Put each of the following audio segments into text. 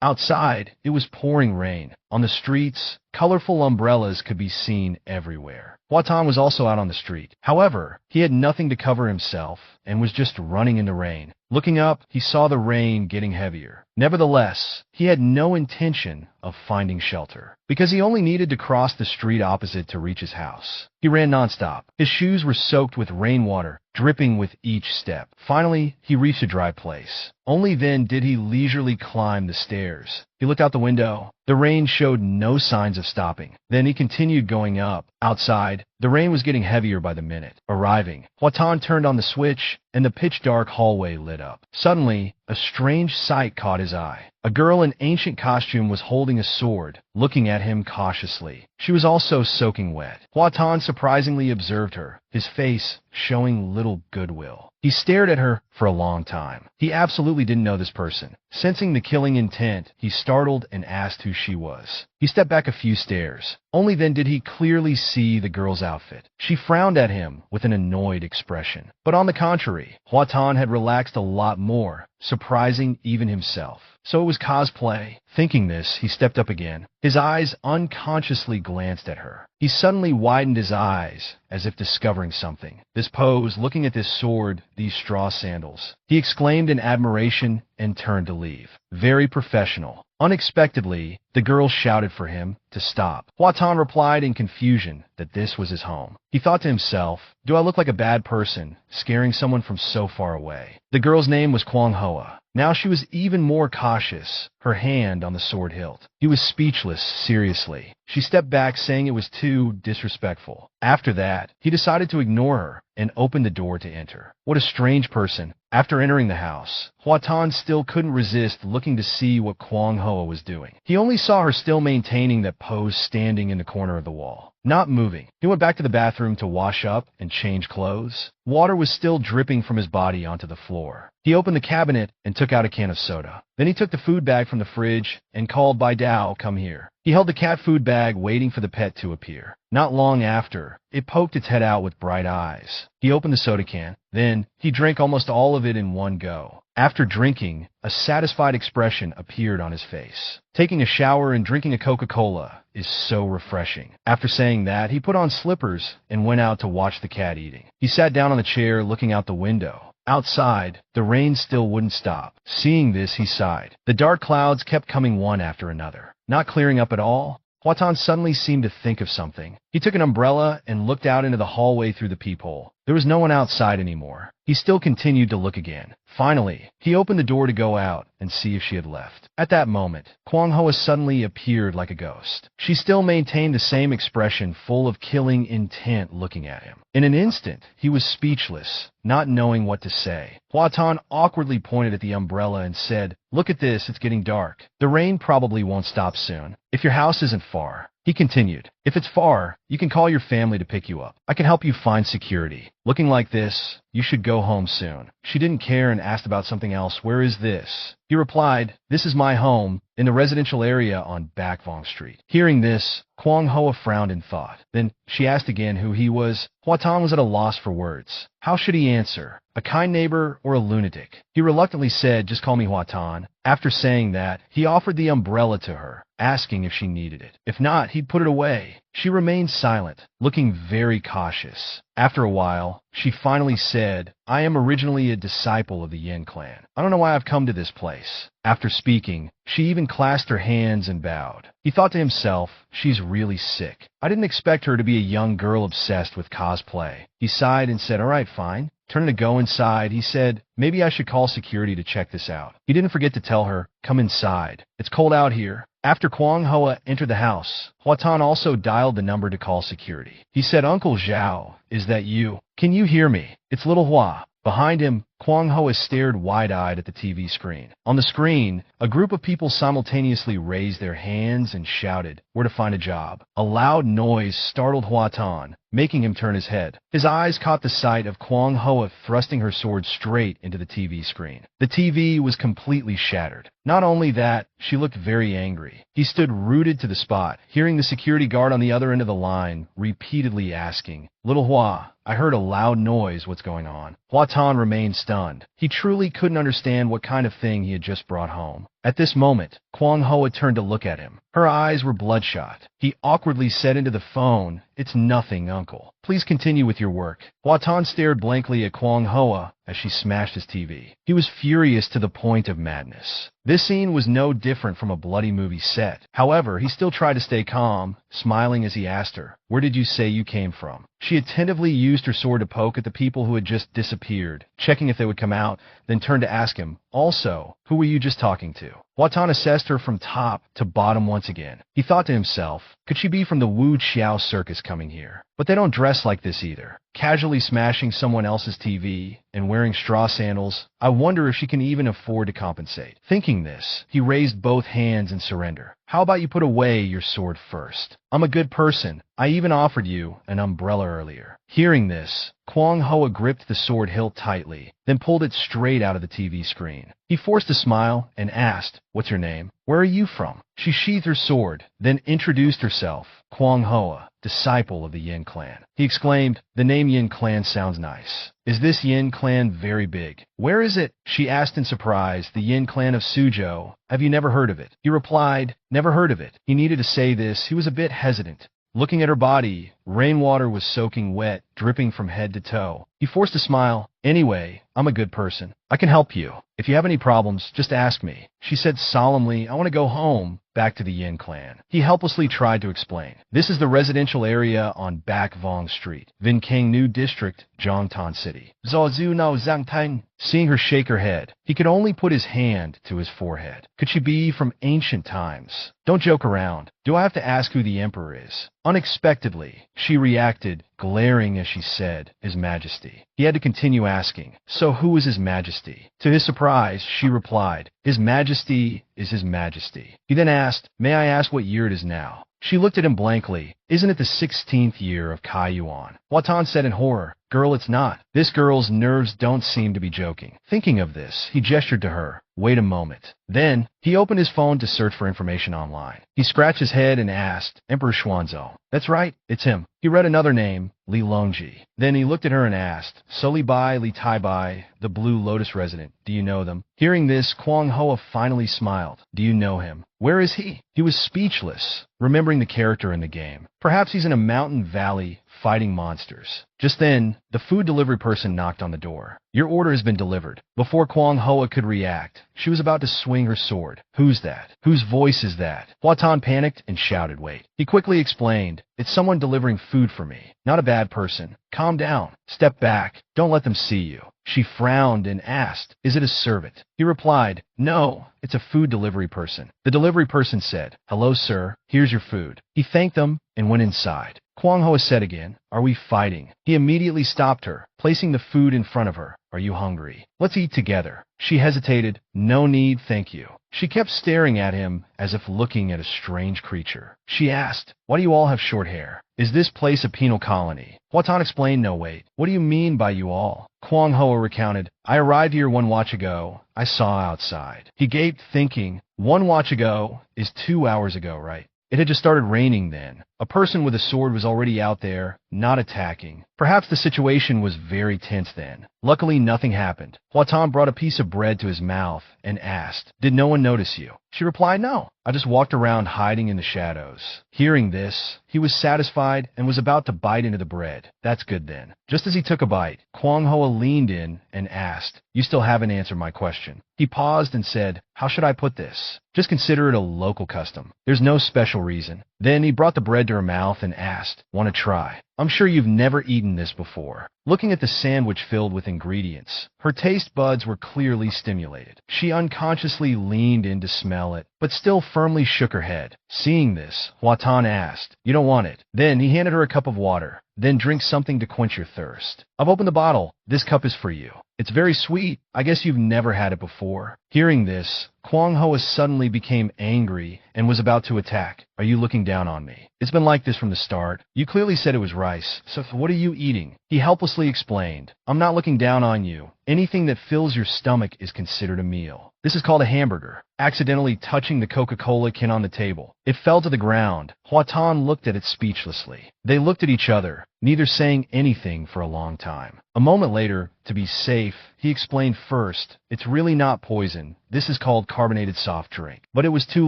Outside, it was pouring rain. On the streets, colorful umbrellas could be seen everywhere. Huatan was also out on the street. However, he had nothing to cover himself and was just running in the rain. Looking up, he saw the rain getting heavier. Nevertheless, he had no intention of finding shelter, because he only needed to cross the street opposite to reach his house. He ran nonstop. His shoes were soaked with rainwater, dripping with each step. Finally, he reached a dry place. Only then did he leisurely climb the stairs. He looked out the window. The rain showed no signs of stopping. Then he continued going up. Outside, the rain was getting heavier by the minute. Arriving, Huatan turned on the switch, and the pitch-dark hallway lit up. Suddenly, a strange sight caught his eye. A girl in ancient costume was holding a sword, looking at him cautiously. She was also soaking wet. Huatan surprisingly observed her, his face showing little goodwill. He stared at her for a long time. He absolutely didn't know this person. Sensing the killing intent, he startled and asked who she was. He stepped back a few stairs. Only then did he clearly see the girl's outfit. She frowned at him with an annoyed expression. But on the contrary, Huatan had relaxed a lot more, surprising even himself. So it was cosplay. Thinking this, he stepped up again. His eyes unconsciously glanced at her. He suddenly widened his eyes, as if discovering something. This pose, looking at this sword, these straw sandals. He exclaimed in admiration and turned to leave. Very professional. Unexpectedly, the girl shouted for him to stop. Huatan replied in confusion that this was his home. He thought to himself, do I look like a bad person, scaring someone from so far away? The girl's name was Kwang Hoa. Now she was even more cautious, her hand on the sword hilt. He was speechless, seriously. She stepped back, saying it was too disrespectful. After that, he decided to ignore her and opened the door to enter. What a strange person. After entering the house, Huatan still couldn't resist looking to see what Kwang Hoa was doing. He only saw her still maintaining that pose, standing in the corner of the wall, not moving. He went back to the bathroom to wash up and change clothes. Water was still dripping from his body onto the floor. He opened the cabinet and took out a can of soda. Then he took the food bag from the fridge and called Bai Dao, come here. He held the cat food bag, waiting for the pet to appear. Not long after, it poked its head out with bright eyes. He opened the soda can. Then, he drank almost all of it in one go. After drinking, a satisfied expression appeared on his face. Taking a shower and drinking a Coca-Cola is so refreshing. After saying that, he put on slippers and went out to watch the cat eating. He sat down on the chair, looking out the window. Outside, the rain still wouldn't stop. Seeing this, he sighed. The dark clouds kept coming one after another, not clearing up at all. Huatan suddenly seemed to think of something. He took an umbrella and looked out into the hallway through the peephole. There was no one outside anymore. He still continued to look again. Finally, he opened the door to go out and see if she had left. At that moment, Kwang Hoa suddenly appeared like a ghost. She still maintained the same expression, full of killing intent, looking at him. In an instant, he was speechless, not knowing what to say. Huatan awkwardly pointed at the umbrella and said, "Look at this, it's getting dark. The rain probably won't stop soon. If your house isn't far." He continued, "If it's far, you can call your family to pick you up. I can help you find security. Looking like this, you should go home soon." She didn't care and asked about something else. "Where is this?" He replied, "This is my home, in the residential area on Bakvong Street." Hearing this, Kwang Hoa frowned in thought. Then she asked again who he was. Huatan was at a loss for words. How should he answer? A kind neighbor or a lunatic? He reluctantly said, "Just call me Huatan." After saying that, he offered the umbrella to her, asking if she needed it. If not, he'd put it away. She remained silent, looking very cautious. After a while, she finally said, "I am originally a disciple of the Yin clan. I don't know why I've come to this place." After speaking, she even clasped her hands and bowed. He thought to himself, she's really sick. I didn't expect her to be a young girl obsessed with cosplay. He sighed and said, "All right, fine." Turning to go inside, he said, "Maybe I should call security to check this out." He didn't forget to tell her, "Come inside. It's cold out here." After Kwang Hoa entered the house, Huatan also dialed the number to call security. He said, "Uncle Zhao, is that you? Can you hear me? It's little Hua." Behind him, Kwang Hoa stared wide-eyed at the TV screen. On the screen, a group of people simultaneously raised their hands and shouted, "Where to find a job." A loud noise startled Huatan, making him turn his head. His eyes caught the sight of Kwang Hoa thrusting her sword straight into the TV screen. The TV was completely shattered. Not only that, she looked very angry. He stood rooted to the spot, hearing the security guard on the other end of the line repeatedly asking, "Little Hua, I heard a loud noise. What's going on?" Huatan remained stunned. He truly couldn't understand what kind of thing he had just brought home. At this moment, Kwang Hoa turned to look at him. Her eyes were bloodshot. He awkwardly said into the phone, "It's nothing, uncle. Please continue with your work." Hua Tan stared blankly at Kwang Hoa as she smashed his TV. He was furious to the point of madness. This scene was no different from a bloody movie set. However, he still tried to stay calm, smiling as he asked her, "Where did you say you came from?" She attentively used her sword to poke at the people who had just disappeared, checking if they would come out, then turned to ask him, "Also, who were you just talking to?" Hua Tan assessed her from top to bottom once again. He thought to himself, could she be from the Wu Chiao circus coming here? But they don't dress like this either. Casually smashing someone else's TV and wearing straw sandals, I wonder if she can even afford to compensate. Thinking this, he raised both hands in surrender. "How about you put away your sword first? I'm a good person. I even offered you an umbrella earlier." Hearing this, Kwang Hoa gripped the sword hilt tightly, then pulled it straight out of the TV screen. He forced a smile and asked, "What's your name? Where are you from?" She sheathed her sword, then introduced herself, Kwang Hoa, disciple of the Yin clan. He exclaimed, "The name Yin clan sounds nice. Is this Yin clan very big?" "Where is it?" she asked in surprise. "The Yin clan of Suzhou. Have you never heard of it?" He replied, "Never heard of it." He needed to say this. He was a bit hesitant. Looking at her body, rainwater was soaking wet, dripping from head to toe. He forced a smile. "Anyway, I'm a good person. I can help you. If you have any problems, just ask me." She said solemnly, "I want to go home, back to the Yin clan." He helplessly tried to explain. "This is the residential area on Back Vong Street, Vinkang New District, Zhongtan City." Zhou no Zhangtang. Seeing her shake her head, he could only put his hand to his forehead. Could she be from ancient times? "Don't joke around. Do I have to ask who the emperor is?" Unexpectedly, she reacted, glaring as she said, "His Majesty." He had to continue asking, "So who is His Majesty?" To his surprise, she replied, "His Majesty is His Majesty." He then asked, "May I ask what year it is now?" She looked at him blankly. "Isn't it the 16th year of Kai Yuan?" Hua Tan said in horror, "Girl, it's not." This girl's nerves don't seem to be joking. Thinking of this, he gestured to her, "Wait a moment." Then, he opened his phone to search for information online. He scratched his head and asked, "Emperor Xuanzou." "That's right, it's him." He read another name, Li Longji. Then he looked at her and asked, "So Li Bai, Li Tai Bai, the Blue Lotus resident, do you know them?" Hearing this, Kwang Hoa finally smiled. "Do you know him? Where is he?" He was speechless, remembering the character in the game. Perhaps he's in a mountain valley fighting monsters. Just then, the food delivery person knocked on the door. "Your order has been delivered." Before Kwang Hoa could react, she was about to swing her sword. "Who's that? Whose voice is that?" Hua Tan panicked and shouted, "Wait." He quickly explained, "It's someone delivering food for me. Not a bad person. Calm down. Step back. Don't let them see you." She frowned and asked, "Is it a servant?" He replied, "No, it's a food delivery person." The delivery person said, "Hello, sir. Here's your food." He thanked them and went inside. Kwang Hoa said again, "Are we fighting?" He immediately stopped her, placing the food in front of her. "Are you hungry? Let's eat together." She hesitated. "No need, thank you." She kept staring at him as if looking at a strange creature. She asked, "Why do you all have short hair? Is this place a penal colony?" Hua Tan explained, "No, wait. What do you mean by you all?" Kwang Hoa recounted, "I arrived here 1 watch ago. I saw outside." He gaped, thinking, 1 watch ago is 2 hours ago, right? It had just started raining then. A person with a sword was already out there, not attacking. Perhaps the situation was very tense then. Luckily, nothing happened. Hua Tan brought a piece of bread to his mouth and asked, "Did no one notice you?" She replied, "No. I just walked around hiding in the shadows." Hearing this, he was satisfied and was about to bite into the bread. "That's good then." Just as he took a bite, Kwang Hoa leaned in and asked, "You still haven't answered my question." He paused and said, "How should I put this? Just consider it a local custom. There's no special reason." Then he brought the bread to her mouth and asked, "Want to try? I'm sure you've never eaten this before." Looking at the sandwich filled with ingredients, her taste buds were clearly stimulated. She unconsciously leaned in to smell it, but still firmly shook her head. Seeing this, Hua Tan asked, "You don't want it?" Then he handed her a cup of water. "Then drink something to quench your thirst. I've opened the bottle. This cup is for you. It's very sweet. I guess you've never had it before." Hearing this, Kwang Hoa suddenly became angry and was about to attack. "Are you looking down on me? It's been like this from the start. You clearly said it was rice, so what are you eating?" He helplessly explained, "I'm not looking down on you. anything that fills your stomach is considered a meal. This is called a hamburger. Accidentally touching the Coca-Cola can on the table, it fell to the ground. Huatan looked at it speechlessly. They looked at each other, neither saying anything for a long time. A moment later, to be safe, he explained first, it's really not poison. This is called carbonated soft drink. But it was too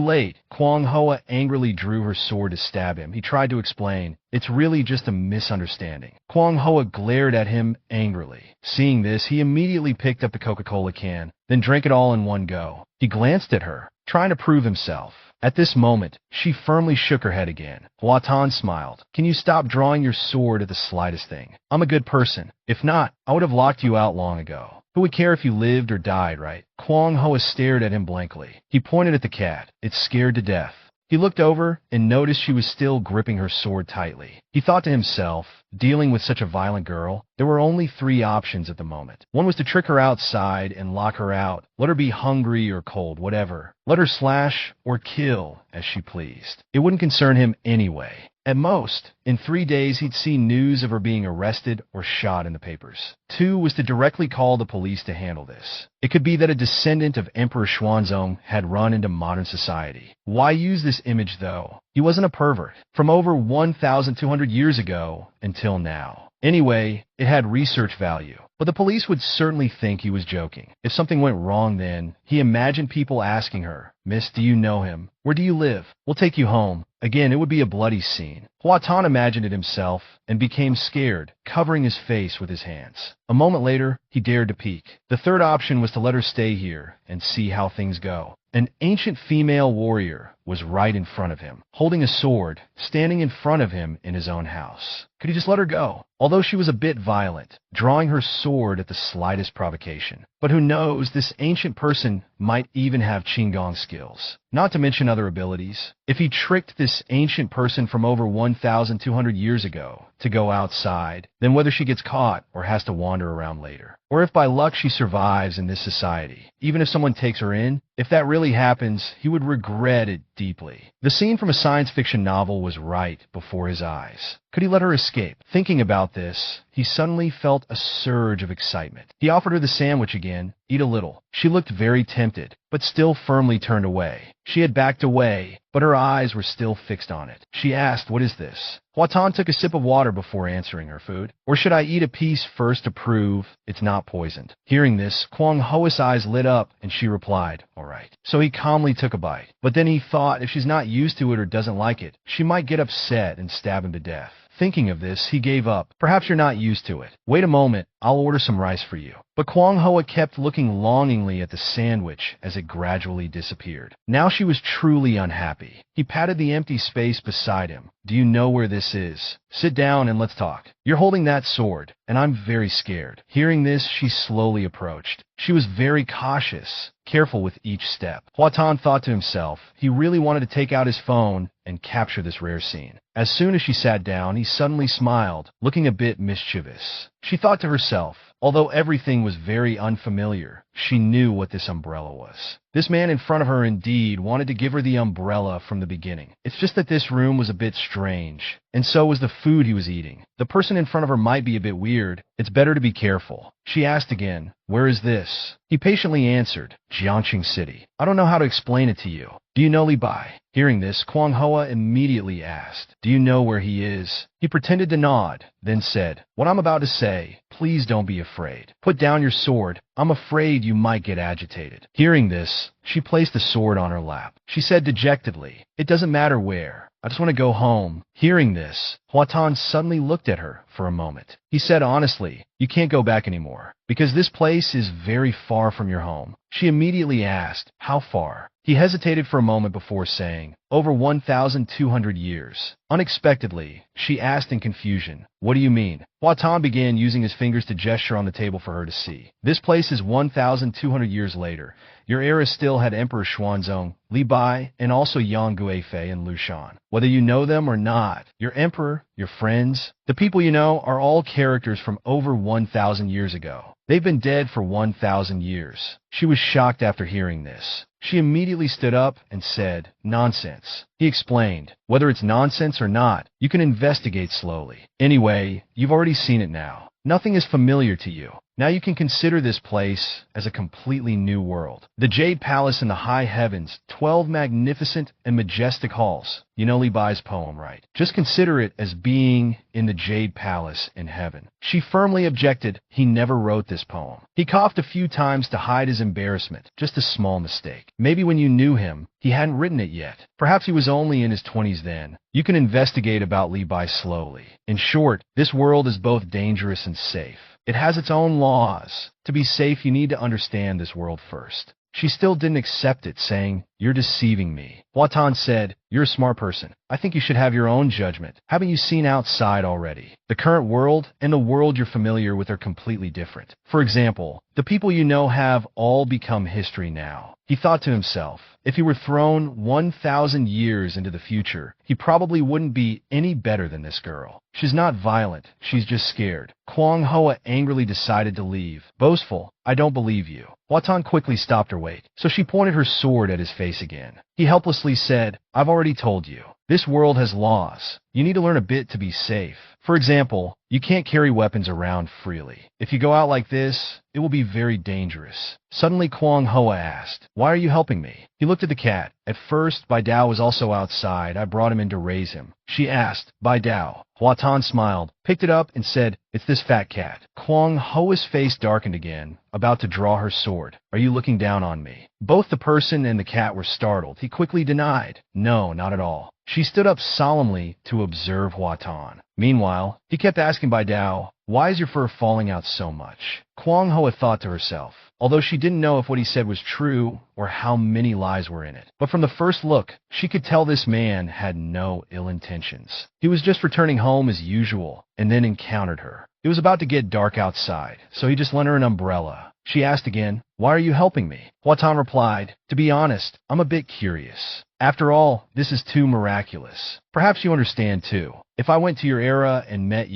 late. Kwang Hoa angrily drew her sword to stab him. He tried to explain, it's really just a misunderstanding. Kwang Hoa glared at him angrily. Seeing this, he immediately picked up the Coca-Cola can, then drank it all in one go. He glanced at her, trying to prove himself. At this moment, she firmly shook her head again. Huatan smiled. Can you stop drawing your sword at the slightest thing? I'm a good person. If not, I would have locked you out long ago. Who would care if you lived or died, right? Kwang Hoa stared at him blankly. He pointed at the cat. It's scared to death. He looked over and noticed she was still gripping her sword tightly. He thought to himself, dealing with such a violent girl, there were only 3 options at the moment. One was to trick her outside and lock her out. Let her be hungry or cold, whatever. Let her slash or kill as she pleased. It wouldn't concern him anyway. At most, in 3 days he'd see news of her being arrested or shot in the papers. 2 was to directly call the police to handle this. It could be that a descendant of Emperor Xuanzong had run into modern society. Why use this image though? He wasn't a pervert. From over 1,200 years ago until now. Anyway, it had research value. But the police would certainly think he was joking. If something went wrong then, he imagined people asking her, Miss, do you know him? Where do you live? We'll take you home. Again, it would be a bloody scene. Huatan imagined it himself and became scared, covering his face with his hands. A moment later, he dared to peek. The third option was to let her stay here and see how things go. An ancient female warrior was right in front of him, holding a sword, standing in front of him in his own house. Could he just let her go? Although she was a bit violent, drawing her sword at the slightest provocation. But who knows, this ancient person might even have Qinggong skills, not to mention other abilities. If he tricked this ancient person from over 1,200 years ago to go outside, then whether she gets caught or has to wander around later, or if by luck she survives in this society, even if someone takes her in, if that really happens, he would regret it deeply. The scene from a science fiction novel was right before his eyes. Could he let her escape? Thinking about this, he suddenly felt a surge of excitement. He offered her the sandwich again. Eat a little. She looked very tempted, but still firmly turned away. She had backed away, but her eyes were still fixed on it. She asked, what is this? Huatan took a sip of water before answering her food. Or should I eat a piece first to prove it's not poisoned? Hearing this, Kwang Hoa's eyes lit up, and she replied, all right. So he calmly took a bite. But then he thought if she's not used to it or doesn't like it, she might get upset and stab him to death. Thinking of this, he gave up. Perhaps you're not used to it. Wait a moment, I'll order some rice for you. But Kwang Hoa kept looking longingly at the sandwich as it gradually disappeared. Now she was truly unhappy. He patted the empty space beside him. Do you know where this is? Sit down and let's talk. You're holding that sword, and I'm very scared. Hearing this, she slowly approached. She was very cautious, careful with each step. Huatan thought to himself, he really wanted to take out his phone and capture this rare scene. As soon as she sat down, he suddenly smiled, looking a bit mischievous. She thought to herself, although everything was very unfamiliar, she knew what this umbrella was. This man in front of her indeed wanted to give her the umbrella from the beginning. It's just that this room was a bit strange, and so was the food he was eating. The person in front of her might be a bit weird. It's better to be careful. She asked again, where is this? He patiently answered, Jiangqing City. I don't know how to explain it to you. Do you know Li Bai? Hearing this, Kwang Hoa immediately asked, do you know where he is? He pretended to nod, then said, what I'm about to say, please don't be afraid. Put down your sword. I'm afraid you might get agitated. Hearing this, she placed the sword on her lap. She said dejectedly, it doesn't matter where. I just want to go home. Hearing this, Huatan suddenly looked at her for a moment. He said honestly, you can't go back anymore, because this place is very far from your home. She immediately asked, how far? He hesitated for a moment before saying, over 1,200 years. Unexpectedly, she asked in confusion, what do you mean? Huatan began using his fingers to gesture on the table for her to see. This place is 1,200 years later. Your era still had Emperor Xuanzong, Li Bai, and also Yang Guifei and Lu Shan. Whether you know them or not, your emperor, your friends, the people you know are all characters from over 1,000 years ago. They've been dead for 1,000 years. She was shocked after hearing this. She immediately stood up and said, nonsense. He explained, whether it's nonsense or not, you can investigate slowly. Anyway, you've already seen it now. Nothing is familiar to you. Now you can consider this place as a completely new world. The Jade Palace in the high heavens, 12 magnificent and majestic halls. You know Li Bai's poem, right? Just consider it as being in the Jade Palace in heaven. She firmly objected he never wrote this poem. He coughed a few times to hide his embarrassment. Just a small mistake. Maybe when you knew him, he hadn't written it yet. Perhaps he was only in his 20s then. You can investigate about Li Bai slowly. In short, this world is both dangerous and safe. It has its own laws. To be safe, you need to understand this world first. She still didn't accept it, saying, "You're deceiving me." Hua Tan said, "You're a smart person. I think you should have your own judgment. Haven't you seen outside already? The current world and the world you're familiar with are completely different. For example, the people you know have all become history now." He thought to himself, if he were thrown 1,000 years into the future, he probably wouldn't be any better than this girl. She's not violent, she's just scared. Kwang Hoa angrily decided to leave. Boastful, "I don't believe you." Hua Tan quickly stopped her weight, so she pointed her sword at his face again. He helplessly said, "I've already told you. This world has laws. You need to learn a bit to be safe. For example, you can't carry weapons around freely. If you go out like this, it will be very dangerous." Suddenly Kwang Hoa asked, "Why are you helping me?" He looked at the cat. At first, Bai Dao was also outside. I brought him in to raise him. She asked, "Bai Dao?" Hua Tan smiled, picked it up, and said, "It's this fat cat." Kwang Hoa's face darkened again, about to draw her sword. "Are you looking down on me?" Both the person and the cat were startled. He quickly denied, "No, not at all." She stood up solemnly to observe Hua Tan. Meanwhile, he kept asking Bai Dao, "Why is your fur falling out so much?" Kwang Hoa thought to herself, although she didn't know if what he said was true or how many lies were in it. But from the first look, she could tell this man had no ill intentions. He was just returning home as usual, and then encountered her. It was about to get dark outside, so he just lent her an umbrella. She asked again, "Why are you helping me?" Hua Tan replied, "To be honest, I'm a bit curious. After all, this is too miraculous. Perhaps you understand too. If I went to your era and met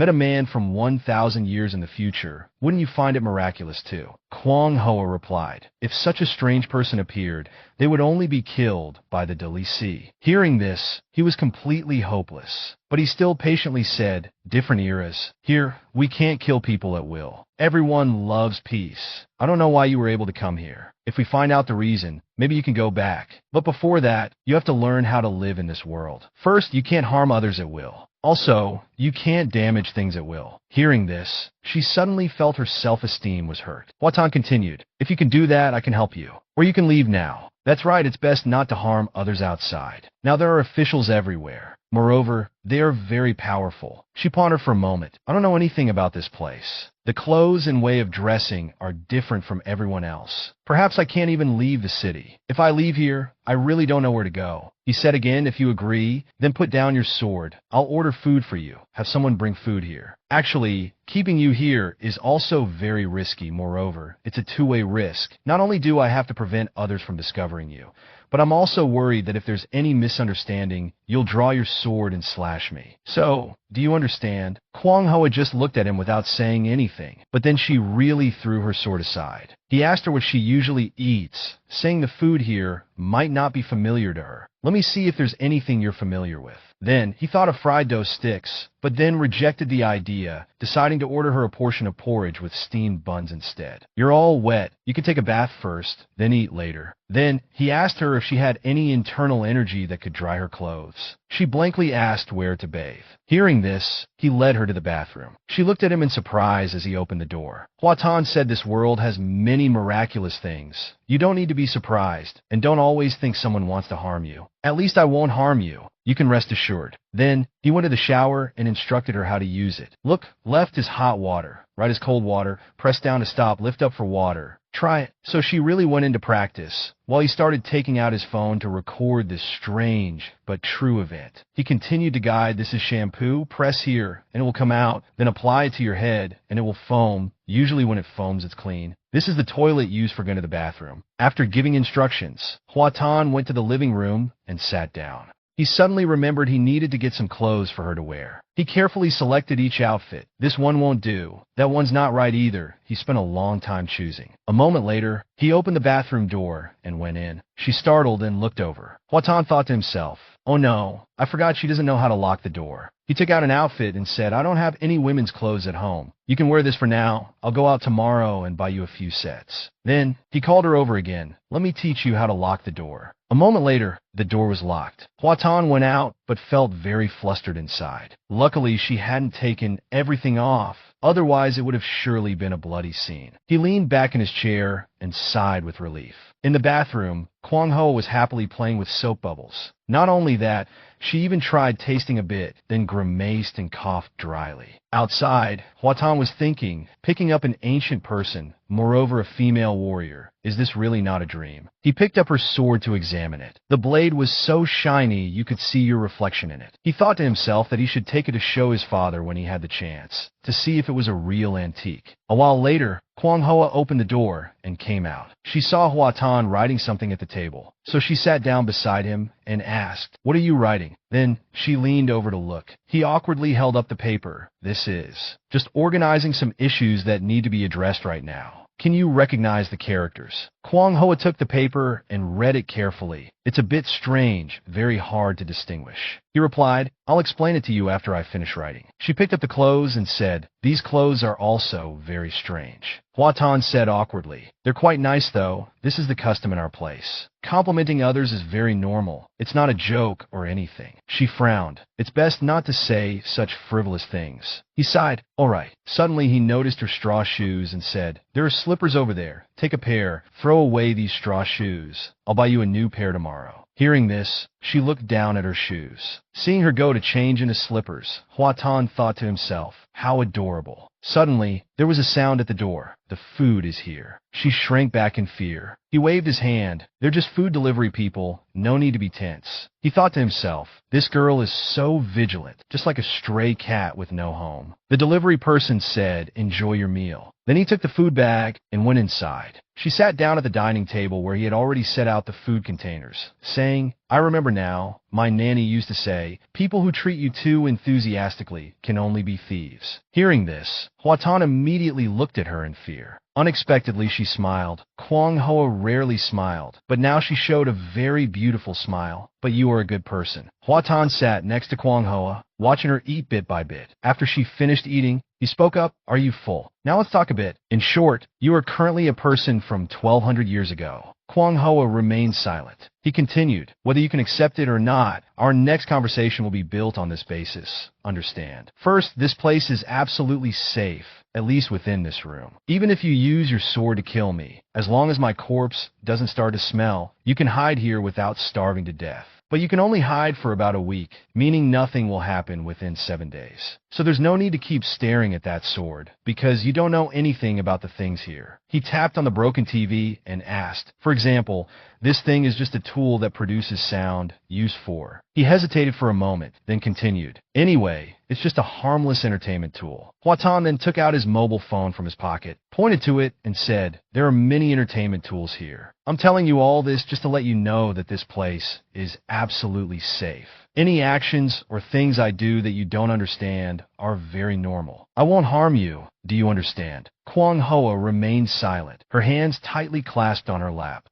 a man from 1,000 years in the future, wouldn't you find it miraculous too?" Kwang Hoa replied, "If such a strange person appeared, they would only be killed by the Dalisi." Hearing this, he was completely hopeless. But he still patiently said, "Different eras. Here, we can't kill people at will. Everyone loves peace. I don't know why you were able to come here. If we find out the reason, maybe you can go back. But before that, you have to learn how to live in this world. First, you can't harm others at will. Also, you can't damage things at will." Hearing this, she suddenly felt her self-esteem was hurt. Hua Tan continued, "If you can do that, I can help you. Or you can leave now. That's right, it's best not to harm others outside. Now there are officials everywhere. Moreover, they are very powerful." She pondered for a moment. "I don't know anything about this place. The clothes and way of dressing are different from everyone else. Perhaps I can't even leave the city. If I leave here, I really don't know where to go." He said again, "If you agree, then put down your sword. I'll order food for you. Have someone bring food here. Actually, keeping you here is also very risky. Moreover, it's a two-way risk. Not only do I have to prevent others from discovering you, but I'm also worried that if there's any misunderstanding, you'll draw your sword and slash me. So, do you understand?" Kwang Hoa just looked at him without saying anything, but then she really threw her sword aside. He asked her what she usually eats, saying the food here might not be familiar to her. "Let me see if there's anything you're familiar with." Then he thought of fried dough sticks, but then rejected the idea, deciding to order her a portion of porridge with steamed buns instead. "You're all wet. You can take a bath first, then eat later." Then he asked her if she had any internal energy that could dry her clothes. She blankly asked where to bathe. Hearing this, he led her to the bathroom. She looked at him in surprise as he opened the door. Hua Tan said this world has many miraculous things. You don't need to be surprised, and don't always think someone wants to harm you. At least I won't harm you. You can rest assured. Then he went to the shower and instructed her how to use it. Look, left is hot water, right is cold water, press down to stop, lift up for water. Try it. So she really went into practice, while he started taking out his phone to record this strange but true event. He continued to guide, "This is shampoo, press here, and it will come out. Then apply it to your head, and it will foam. Usually when it foams, it's clean. This is the toilet used for going to the bathroom." After giving instructions, Hua Tan went to the living room and sat down. He suddenly remembered he needed to get some clothes for her to wear. He carefully selected each outfit. This one won't do. That one's not right either. He spent a long time choosing. A moment later, he opened the bathroom door and went in. She startled and looked over. Hua Tan thought to himself, "Oh no, I forgot she doesn't know how to lock the door." He He took out an outfit and said, I don't have any women's clothes at home. You can wear this for now. I'll go out tomorrow and buy you a few sets. Then he called her over again. Let me teach you how to lock the door. A moment later, the door was locked. Hua Tan went out, but felt very flustered inside. Luckily, she hadn't taken everything off. Otherwise, it would have surely been a bloody scene. He leaned back in his chair and sighed with relief. In the bathroom, Kwang Ho was happily playing with soap bubbles. Not only that, she even tried tasting a bit, then grimaced and coughed dryly. Outside, Hua Tan was thinking, picking up an ancient person, moreover a female warrior. Is this really not a dream? He picked up her sword to examine it. The blade was so shiny you could see your reflection in it. He thought to himself that he should take it to show his father when he had the chance, to see if it was a real antique. A while later, Kwang Hoa opened the door and came out. She saw Hua Tan writing something at the table, so she sat down beside him and asked, What are you writing? Then she leaned over to look. He awkwardly held up the paper. This is just organizing some issues that need to be addressed right now. Can you recognize the characters? Kwang Hoa took the paper and read it carefully. It's a bit strange, very hard to distinguish. He replied, I'll explain it to you after I finish writing. She picked up the clothes and said, These clothes are also very strange. Hua Tan said awkwardly, They're quite nice though. This is the custom in our place. Complimenting others is very normal. It's not a joke or anything. She frowned. It's best not to say such frivolous things. He sighed, All right. Suddenly he noticed her straw shoes and said, There are slippers over there. Take a pair. Throw away these straw shoes. I'll buy you a new pair tomorrow. Hearing this, she looked down at her shoes. Seeing her go to change into slippers, Hua Tan thought to himself, How adorable. Suddenly, there was a sound at the door. The food is here. She shrank back in fear. He waved his hand. They're just food delivery people. No need to be tense. He thought to himself, this girl is so vigilant, just like a stray cat with no home. The delivery person said, Enjoy your meal. Then he took the food bag and went inside. She sat down at the dining table where he had already set out the food containers, saying, I remember now, my nanny used to say, people who treat you too enthusiastically can only be thieves. Hearing this, Hua Tan immediately looked at her in fear. Unexpectedly, she smiled. Kwang Hoa rarely smiled, but now she showed a very beautiful smile. But you are a good person. Hua Tan sat next to Kwang Hoa, watching her eat bit by bit. After she finished eating, he spoke up, Are you full? Now let's talk a bit. In short, you are currently a person from 1200 years ago. Kwang Hoa remained silent. He continued, Whether you can accept it or not, our next conversation will be built on this basis. Understand. First, this place is absolutely safe, at least within this room. Even if you use your sword to kill me, as long as my corpse doesn't start to smell, you can hide here without starving to death. But you can only hide for about a week, meaning nothing will happen within 7 days. So there's no need to keep staring at that sword, because you don't know anything about the things here. He tapped on the broken TV and asked, For example, this thing is just a tool that produces sound, used for. He hesitated for a moment, then continued, Anyway, it's just a harmless entertainment tool. Hua Tan then took out his mobile phone from his pocket, pointed to it, and said, There are many entertainment tools here. I'm telling you all this just to let you know that this place is absolutely safe. Any actions or things I do that you don't understand are very normal. I won't harm you. Do you understand? Kwang Hoa remained silent, her hands tightly clasped on her lap.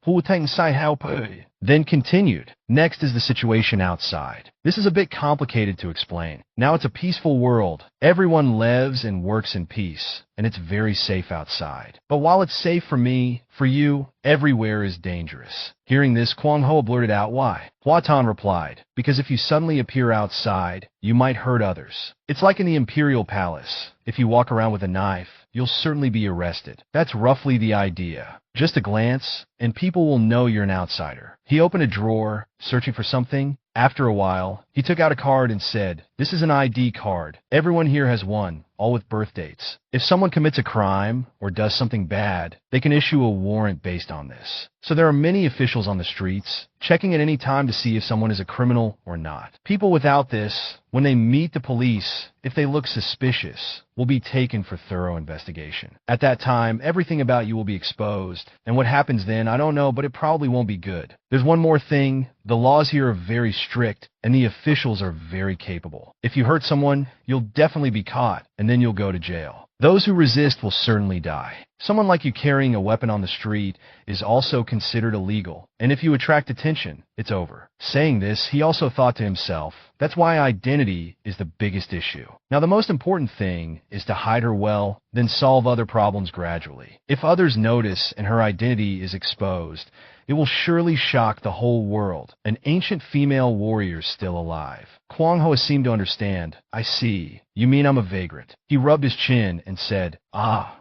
Then continued, Next is the situation outside. This is a bit complicated to explain. Now it's a peaceful world. Everyone lives and works in peace, and it's very safe outside. But while it's safe for me, for you, everywhere is dangerous. Hearing this, Kwang Hoa blurted out, Why? Hua Tan replied, Because if you suddenly appear outside, you might hurt others. It's like in the Imperial Palace. If you walk around with a knife, you'll certainly be arrested. That's roughly the idea. Just a glance, and people will know you're an outsider. He opened a drawer, searching for something. After a while, he took out a card and said, This is an ID card. Everyone here has one, all with birth dates. If someone commits a crime or does something bad, they can issue a warrant based on this. So there are many officials on the streets, checking at any time to see if someone is a criminal or not. People without this, when they meet the police, if they look suspicious, will be taken for thorough investigation. At that time, everything about you will be exposed, and what happens then, I don't know, but it probably won't be good. There's one more thing. The laws here are very strict, and the officials are very capable. If you hurt someone, you'll definitely be caught, and then you'll go to jail. Those who resist will certainly die. Someone like you carrying a weapon on the street is also considered illegal, and if you attract attention, it's over. Saying this, he also thought to himself, that's why identity is the biggest issue. Now, the most important thing is to hide her well, then solve other problems gradually. If others notice and her identity is exposed, it will surely shock the whole world. An ancient female warrior still alive. Kwang Hoa seemed to understand. I see. You mean I'm a vagrant. He rubbed his chin and said,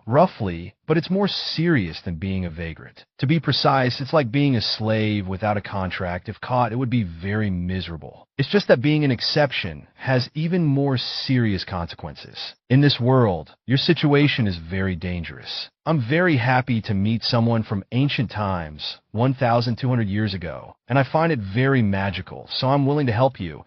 roughly, but it's more serious than being a vagrant. To be precise, it's like being a slave without a contract. If caught, it would be very miserable. It's just that being an exception has even more serious consequences. In this world, your situation is very dangerous. I'm very happy to meet someone from ancient times, 1,200 years ago, and I find it very magical, so I'm willing to help you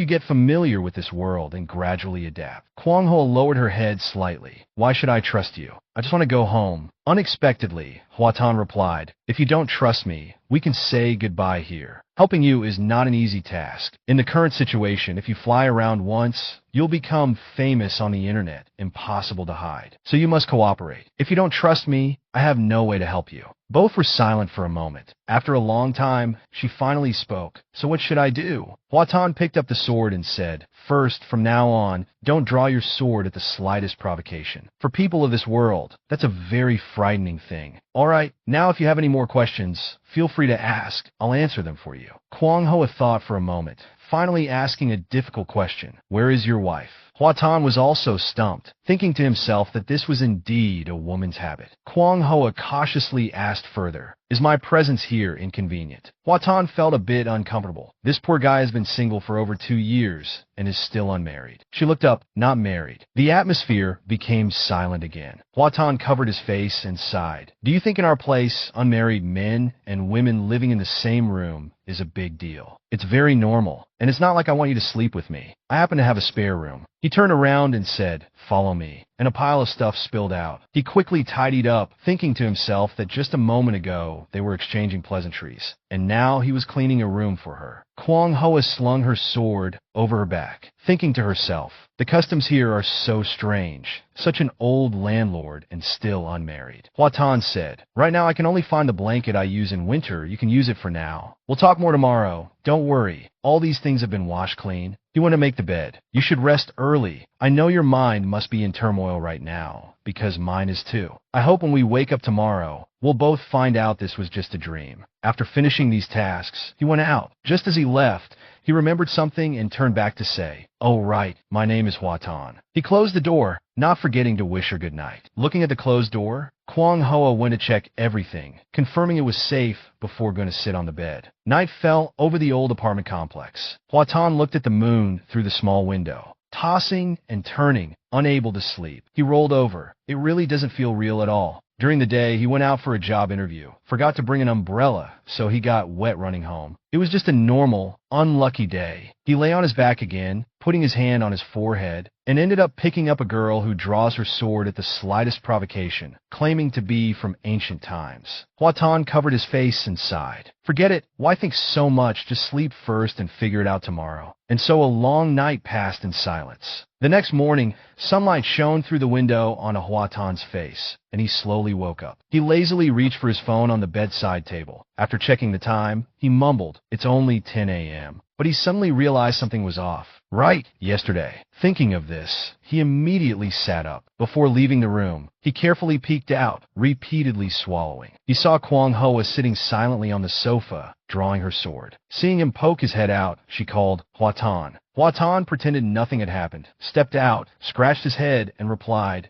get familiar with this world and gradually adapt. Kwang Hoa lowered her head slightly. Why should I trust you? I just want to go home. Unexpectedly, Hua Tan replied, if you don't trust me, we can say goodbye here. Helping you is not an easy task. In the current situation, if you fly around once, you'll become famous on the internet, impossible to hide. So you must cooperate. If you don't trust me, I have no way to help you. Both were silent for a moment. After a long time, she finally spoke. So what should I do? Hua Tan picked up the sword and said, first, from now on, don't draw your sword at the slightest provocation. For people of this world, that's a very frightening thing. Alright, now if you have any more questions, feel free to ask. I'll answer them for you. Kwang Hoa thought for a moment, finally asking a difficult question. Where is your wife? Hua Tan was also stumped, thinking to himself that this was indeed a woman's habit. Kwang Hoa cautiously asked further, is my presence here inconvenient? Hua Tan felt a bit uncomfortable. This poor guy has been single for over 2 years and is still unmarried. She looked up, not married. The atmosphere became silent again. Hua Tan covered his face and sighed. Do you think in our place, unmarried men and women living in the same room is a big deal? It's very normal, and it's not like I want you to sleep with me. I happen to have a spare room. He turned around and said, follow me, and a pile of stuff spilled out. He quickly tidied up, thinking to himself that just a moment ago they were exchanging pleasantries, and now he was cleaning a room for her. Kwang Hoa slung her sword over her back, thinking to herself, the customs here are so strange. Such an old landlord and still unmarried. Hua Tan said, right now I can only find the blanket I use in winter. You can use it for now. We'll talk more tomorrow. Don't worry. All these things have been washed clean. You want to make the bed. You should rest early. I know your mind must be in turmoil right now, because mine is too. I hope when we wake up tomorrow, we'll both find out this was just a dream. After finishing these tasks, he went out. Just as he left, he remembered something and turned back to say, oh right, my name is Hua Tan. He closed the door, not forgetting to wish her good night. Looking at the closed door, Kwang Hoa went to check everything, confirming it was safe before going to sit on the bed. Night fell over the old apartment complex. Hua Tan looked at the moon through the small window, tossing and turning, unable to sleep. He rolled over. It really doesn't feel real at all. During the day, he went out for a job interview, forgot to bring an umbrella, so he got wet running home. It was just a normal, unlucky day. He lay on his back again, putting his hand on his forehead, and ended up picking up a girl who draws her sword at the slightest provocation, claiming to be from ancient times. Hua Tan covered his face and sighed. Forget it. Why think so much? Just sleep first and figure it out tomorrow. And so a long night passed in silence. The next morning, sunlight shone through the window on Hua Tan's face, and he slowly woke up. He lazily reached for his phone on the bedside table. After checking the time, he mumbled, it's only 10 a.m. But he suddenly realized something was off. Right, yesterday. Thinking of this, he immediately sat up. Before leaving the room, he carefully peeked out, repeatedly swallowing. He saw Kwang Hoa sitting silently on the sofa, drawing her sword. Seeing him poke his head out, she called, Hua Tan. Hua Tan pretended nothing had happened, stepped out, scratched his head, and replied,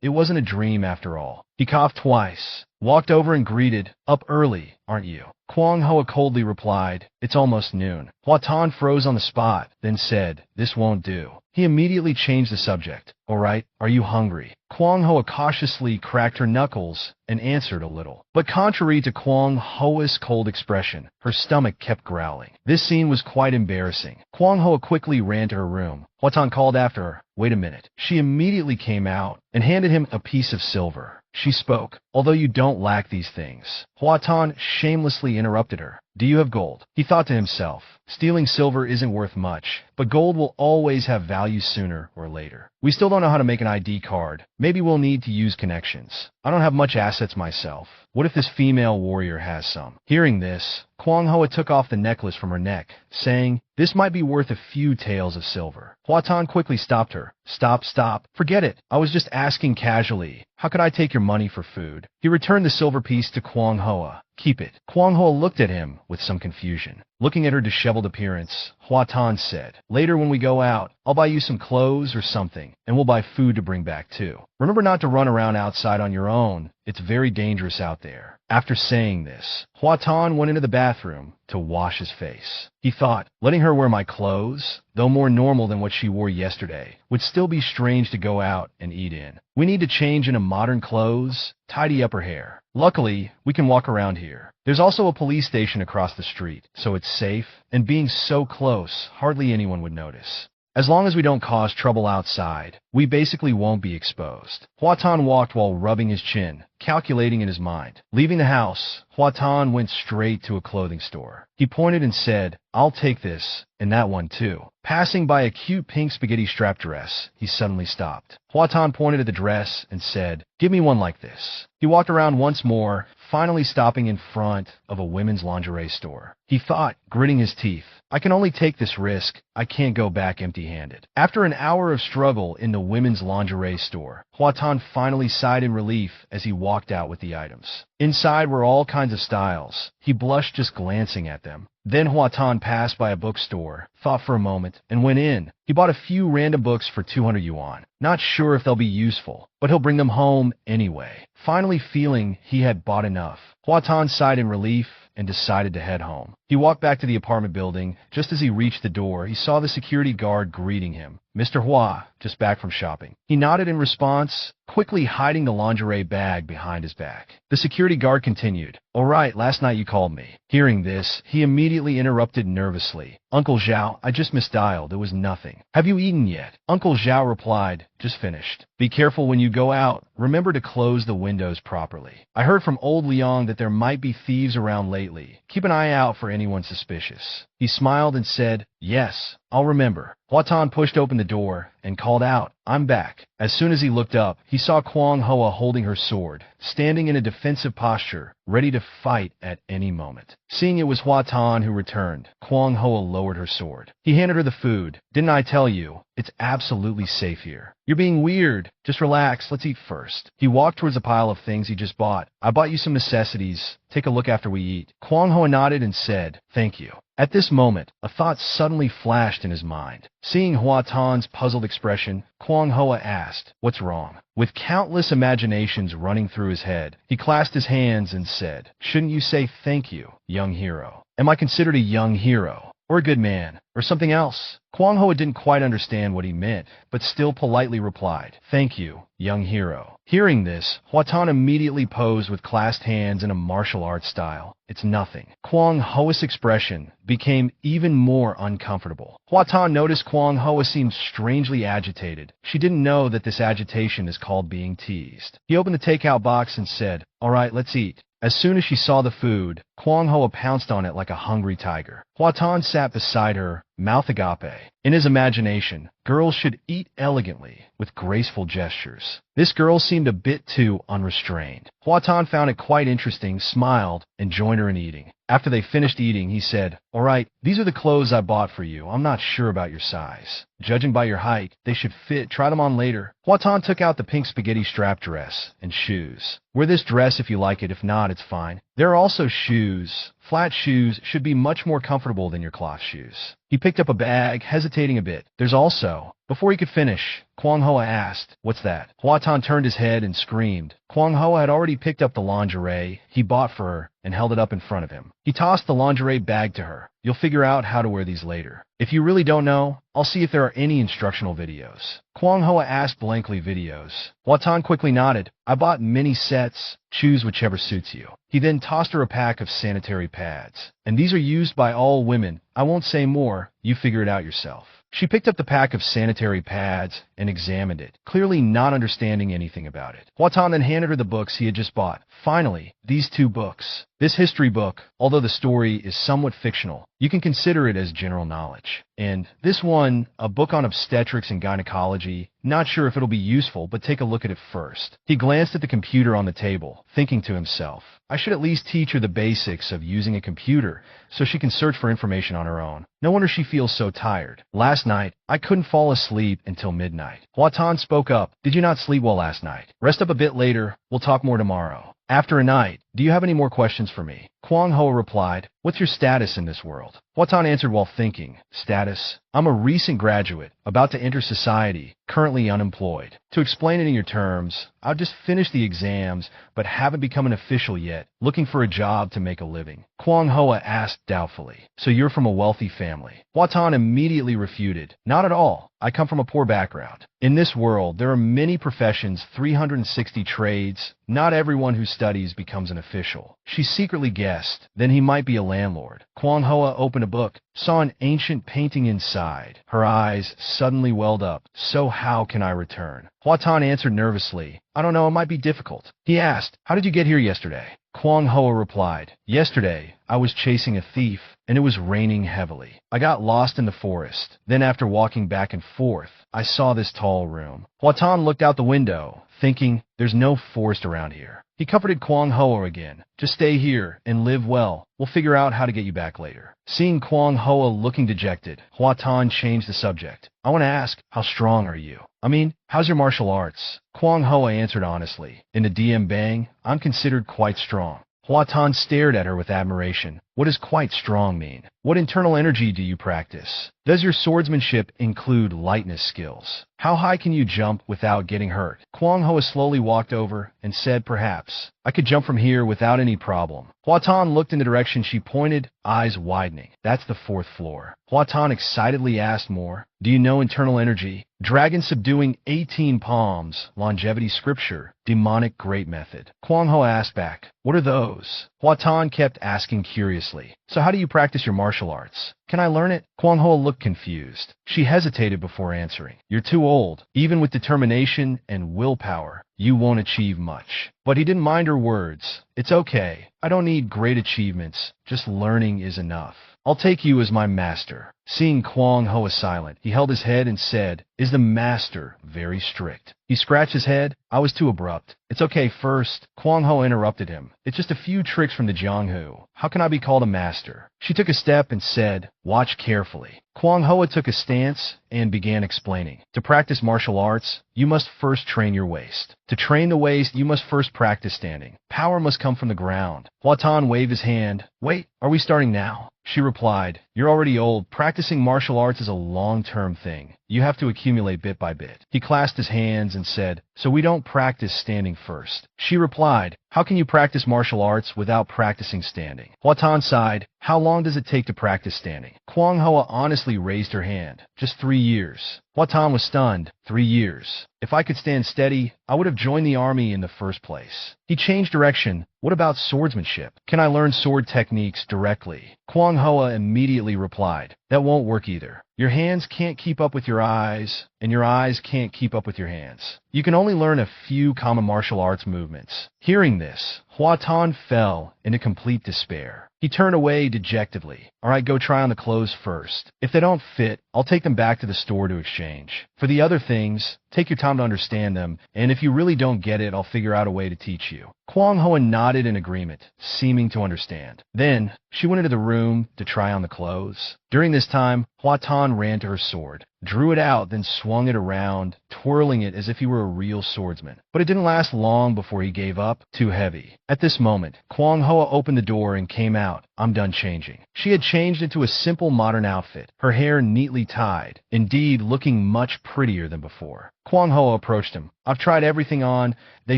it wasn't a dream after all. He coughed twice, walked over and greeted, up early, aren't you? Kwang Hoa coldly replied, it's almost noon. Hua Tan froze on the spot, then said, this won't do. He immediately changed the subject. All right, are you hungry? Kwang Hoa cautiously cracked her knuckles and answered a little. But contrary to Kwang Hoa's cold expression, her stomach kept growling. This scene was quite embarrassing. Kwang Hoa quickly ran to her room. Hua Tan called after her. Wait a minute. She immediately came out and handed him a piece of silver. She spoke, although you don't lack these things. Hua Tan shamelessly interrupted her. Do you have gold? He thought to himself. Stealing silver isn't worth much, but gold will always have value sooner or later. We still don't know how to make an ID card. Maybe we'll need to use connections. I don't have much assets myself. What if this female warrior has some? Hearing this, Kwang Hoa took off the necklace from her neck, saying, "This might be worth a few taels of silver." Hua Tan quickly stopped her. Stop. Forget it. I was just asking casually. How could I take your money for food? He returned the silver piece to Kwang Hoa. Keep it. Kwang Hoa looked at him with some confusion. Looking at her disheveled appearance, Hua Tan said, "Later when we go out, I'll buy you some clothes or something, and we'll buy food to bring back too. Remember not to run around outside on your own. It's very dangerous out there." After saying this, Hua Tan went into the bathroom to wash his face. He thought, letting her wear my clothes, though more normal than what she wore yesterday, would still be strange to go out and eat in. We need to change into modern clothes, tidy up her hair. Luckily, we can walk around here. There's also a police station across the street, so it's safe, and being so close, hardly anyone would notice. As long as we don't cause trouble outside, we basically won't be exposed. Hua Tan walked while rubbing his chin, calculating in his mind. Leaving the house, Hua Tan went straight to a clothing store. He pointed and said, "I'll take this, and that one too." Passing by a cute pink spaghetti strap dress, he suddenly stopped. Hua Tan pointed at the dress and said, "Give me one like this." He walked around once more, finally stopping in front of a women's lingerie store. He thought, gritting his teeth, "I can only take this risk. I can't go back empty-handed." After an hour of struggle in the women's lingerie store, Hua Tan finally sighed in relief as he walked out with the items. Inside were all kinds of styles. He blushed just glancing at them. Then Hua Tan passed by a bookstore, thought for a moment, and went in. He bought a few random books for 200 yuan. Not sure if they'll be useful, but he'll bring them home anyway. Finally feeling he had bought enough, Hua Tan sighed in relief and decided to head home. He walked back to the apartment building. Just as he reached the door, he saw the security guard greeting him. "Mr. Hua, just back from shopping." He nodded in response, quickly hiding the lingerie bag behind his back. The security guard continued, "All right, last night you called me." Hearing this, he immediately interrupted nervously. "Uncle Zhao, I just misdialed. It was nothing. Have you eaten yet?" Uncle Zhao replied, "Just finished. Be careful when you go out. Remember to close the windows properly. I heard from old Liang that there might be thieves around lately. Keep an eye out for anyone suspicious." He smiled and said, "Yes, I'll remember." Hua Tan pushed open the door and called out, "I'm back." As soon as he looked up, he saw Kwang Hoa holding her sword, standing in a defensive posture, ready to fight at any moment. Seeing it was Hua Tan who returned, Kwang Hoa lowered her sword. He handed her the food. "Didn't I tell you? It's absolutely safe here." "You're being weird. Just relax. Let's eat first." He walked towards a pile of things he just bought. "I bought you some necessities. Take a look after we eat." Kwang Hoa nodded and said, "Thank you." At this moment, a thought suddenly flashed in his mind. Seeing Hua Tan's puzzled expression, Kwang Hoa asked, "What's wrong?" With countless imaginations running through his head, he clasped his hands and said, "Shouldn't you say thank you, young hero? Am I considered a young hero? Or a good man? Or something else?" Kwang Hoa didn't quite understand what he meant, but still politely replied, "Thank you, young hero." Hearing this, Hua Tan immediately posed with clasped hands in a martial arts style. "It's nothing." Kwang Hoa's expression became even more uncomfortable. Hua Tan noticed Kwang Hoa seemed strangely agitated. She didn't know that this agitation is called being teased. He opened the takeout box and said, "All right, let's eat." As soon as she saw the food, Kwang Hoa pounced on it like a hungry tiger. Hua Tan sat beside her, mouth agape. In his imagination, girls should eat elegantly, with graceful gestures. This girl seemed a bit too unrestrained. Hua Tan found it quite interesting, smiled, and joined her in eating. After they finished eating, he said, "All right, these are the clothes I bought for you. I'm not sure about your size. Judging by your height, they should fit. Try them on later." Hua Tan took out the pink spaghetti strap dress and shoes. "Wear this dress if you like it. If not, it's fine. There are also shoes. Flat shoes should be much more comfortable than your cloth shoes." He picked up a bag, hesitating a bit. "There's also..." Before he could finish, Kwang Hoa asked, "What's that?" Hua Tan turned his head and screamed. Kwang Hoa had already picked up the lingerie he bought for her and held it up in front of him. He tossed the lingerie bag to her. "You'll figure out how to wear these later. If you really don't know, I'll see if there are any instructional videos." Kwang Hoa asked blankly, "Videos?" Hua Tan quickly nodded. "I bought many sets. Choose whichever suits you." He then tossed her a pack of sanitary pads. "And these are used by all women. I won't say more. You figure it out yourself." She picked up the pack of sanitary pads and examined it, clearly not understanding anything about it. Hua Tan then handed her the books he had just bought. Finally, these two books. This history book, although the story is somewhat fictional, you can consider it as general knowledge. And this one, a book on obstetrics and gynecology, not sure if it'll be useful, but take a look at it first. He glanced at the computer on the table, thinking to himself, I should at least teach her the basics of using a computer so she can search for information on her own. No wonder she feels so tired. Last night, I couldn't fall asleep until midnight. Hua Tan spoke up. Did you not sleep well last night? Rest up a bit later. We'll talk more tomorrow. After a night, do you have any more questions for me? Kwang Hoa replied, what's your status in this world? Hua Tan answered while thinking, status? I'm a recent graduate, about to enter society, currently unemployed. To explain it in your terms, I've just finished the exams, but haven't become an official yet, looking for a job to make a living. Kwang Hoa asked doubtfully, so you're from a wealthy family? Hua Tan immediately refuted, not at all. I come from a poor background. In this world, there are many professions, 360 trades. Not everyone who studies becomes an official. She secretly guessed, then he might be a landlord. Kwang Hoa opened a book, saw an ancient painting inside. Her eyes suddenly welled up. So how can I return? Hua Tan answered nervously, I don't know, it might be difficult. He asked, how did you get here yesterday? Kwang Hoa replied, yesterday, I was chasing a thief, and it was raining heavily. I got lost in the forest. Then after walking back and forth, I saw this tall room. Hua Tan looked out the window, thinking, there's no forest around here. He comforted Kwang Hoa again. Just stay here and live well. We'll figure out how to get you back later. Seeing Kwang Hoa looking dejected, Hua Tan changed the subject. I want to ask, how strong are you? I mean, how's your martial arts? Kwang Hoa answered honestly. In the DM Bang, I'm considered quite strong. Hua Tan stared at her with admiration. What does quite strong mean? What internal energy do you practice? Does your swordsmanship include lightness skills? How high can you jump without getting hurt? Kwang Hoa slowly walked over and said, perhaps. I could jump from here without any problem. Hua Tan looked in the direction she pointed, eyes widening. That's the 4th floor. Hua Tan excitedly asked more. Do you know internal energy? Dragon subduing 18 palms, longevity scripture, demonic great method. Kwang Hoa asked back, what are those? Hua Tan kept asking curiously, so how do you practice your martial arts? Can I learn it? Kwang Hoa looked confused. She hesitated before answering. You're too old. Even with determination and willpower, you won't achieve much. But he didn't mind her words. It's okay. I don't need great achievements. Just learning is enough. I'll take you as my master. Seeing Kwang Hoa silent, he held his head and said, is the master very strict? He scratched his head. I was too abrupt. It's okay first. Kwang Hoa interrupted him. It's just a few tricks from the Jianghu. How can I be called a master? She took a step and said, watch carefully. Kwang Hoa took a stance and began explaining. To practice martial arts, you must first train your waist. To train the waist, you must first practice standing. Power must come from the ground. Hua Tan waved his hand. Wait, are we starting now? She replied, you're already old. Practicing martial arts is a long-term thing. You have to accumulate bit by bit. He clasped his hands and said, so we don't practice standing first. She replied, how can you practice martial arts without practicing standing? Hua Tan sighed, how long does it take to practice standing? Kwang Hoa honestly raised her hand. Just 3 years. Hua Tan was stunned. 3 years. If I could stand steady, I would have joined the army in the first place. He changed direction. What about swordsmanship? Can I learn sword techniques directly? Kwang Hoa immediately replied, that won't work either. Your hands can't keep up with your eyes, and your eyes can't keep up with your hands. You can only learn a few common martial arts movements. Hearing this, Hua Tan fell into complete despair. He turned away dejectedly. All right, go try on the clothes first. If they don't fit, I'll take them back to the store to exchange. For the other things, take your time to understand them, and if you really don't get it, I'll figure out a way to teach you. Kwang Hoa nodded in agreement, seeming to understand. Then, she went into the room to try on the clothes. During this time, Hua Tan ran to her sword, drew it out, then swung it around, twirling it as if he were a real swordsman. But it didn't last long before he gave up, too heavy. At this moment, Kwang Hoa opened the door and came out. I'm done changing. She had changed into a simple modern outfit, her hair neatly tied, indeed looking much prettier than before. Kwang Hoa approached him. I've tried everything on. They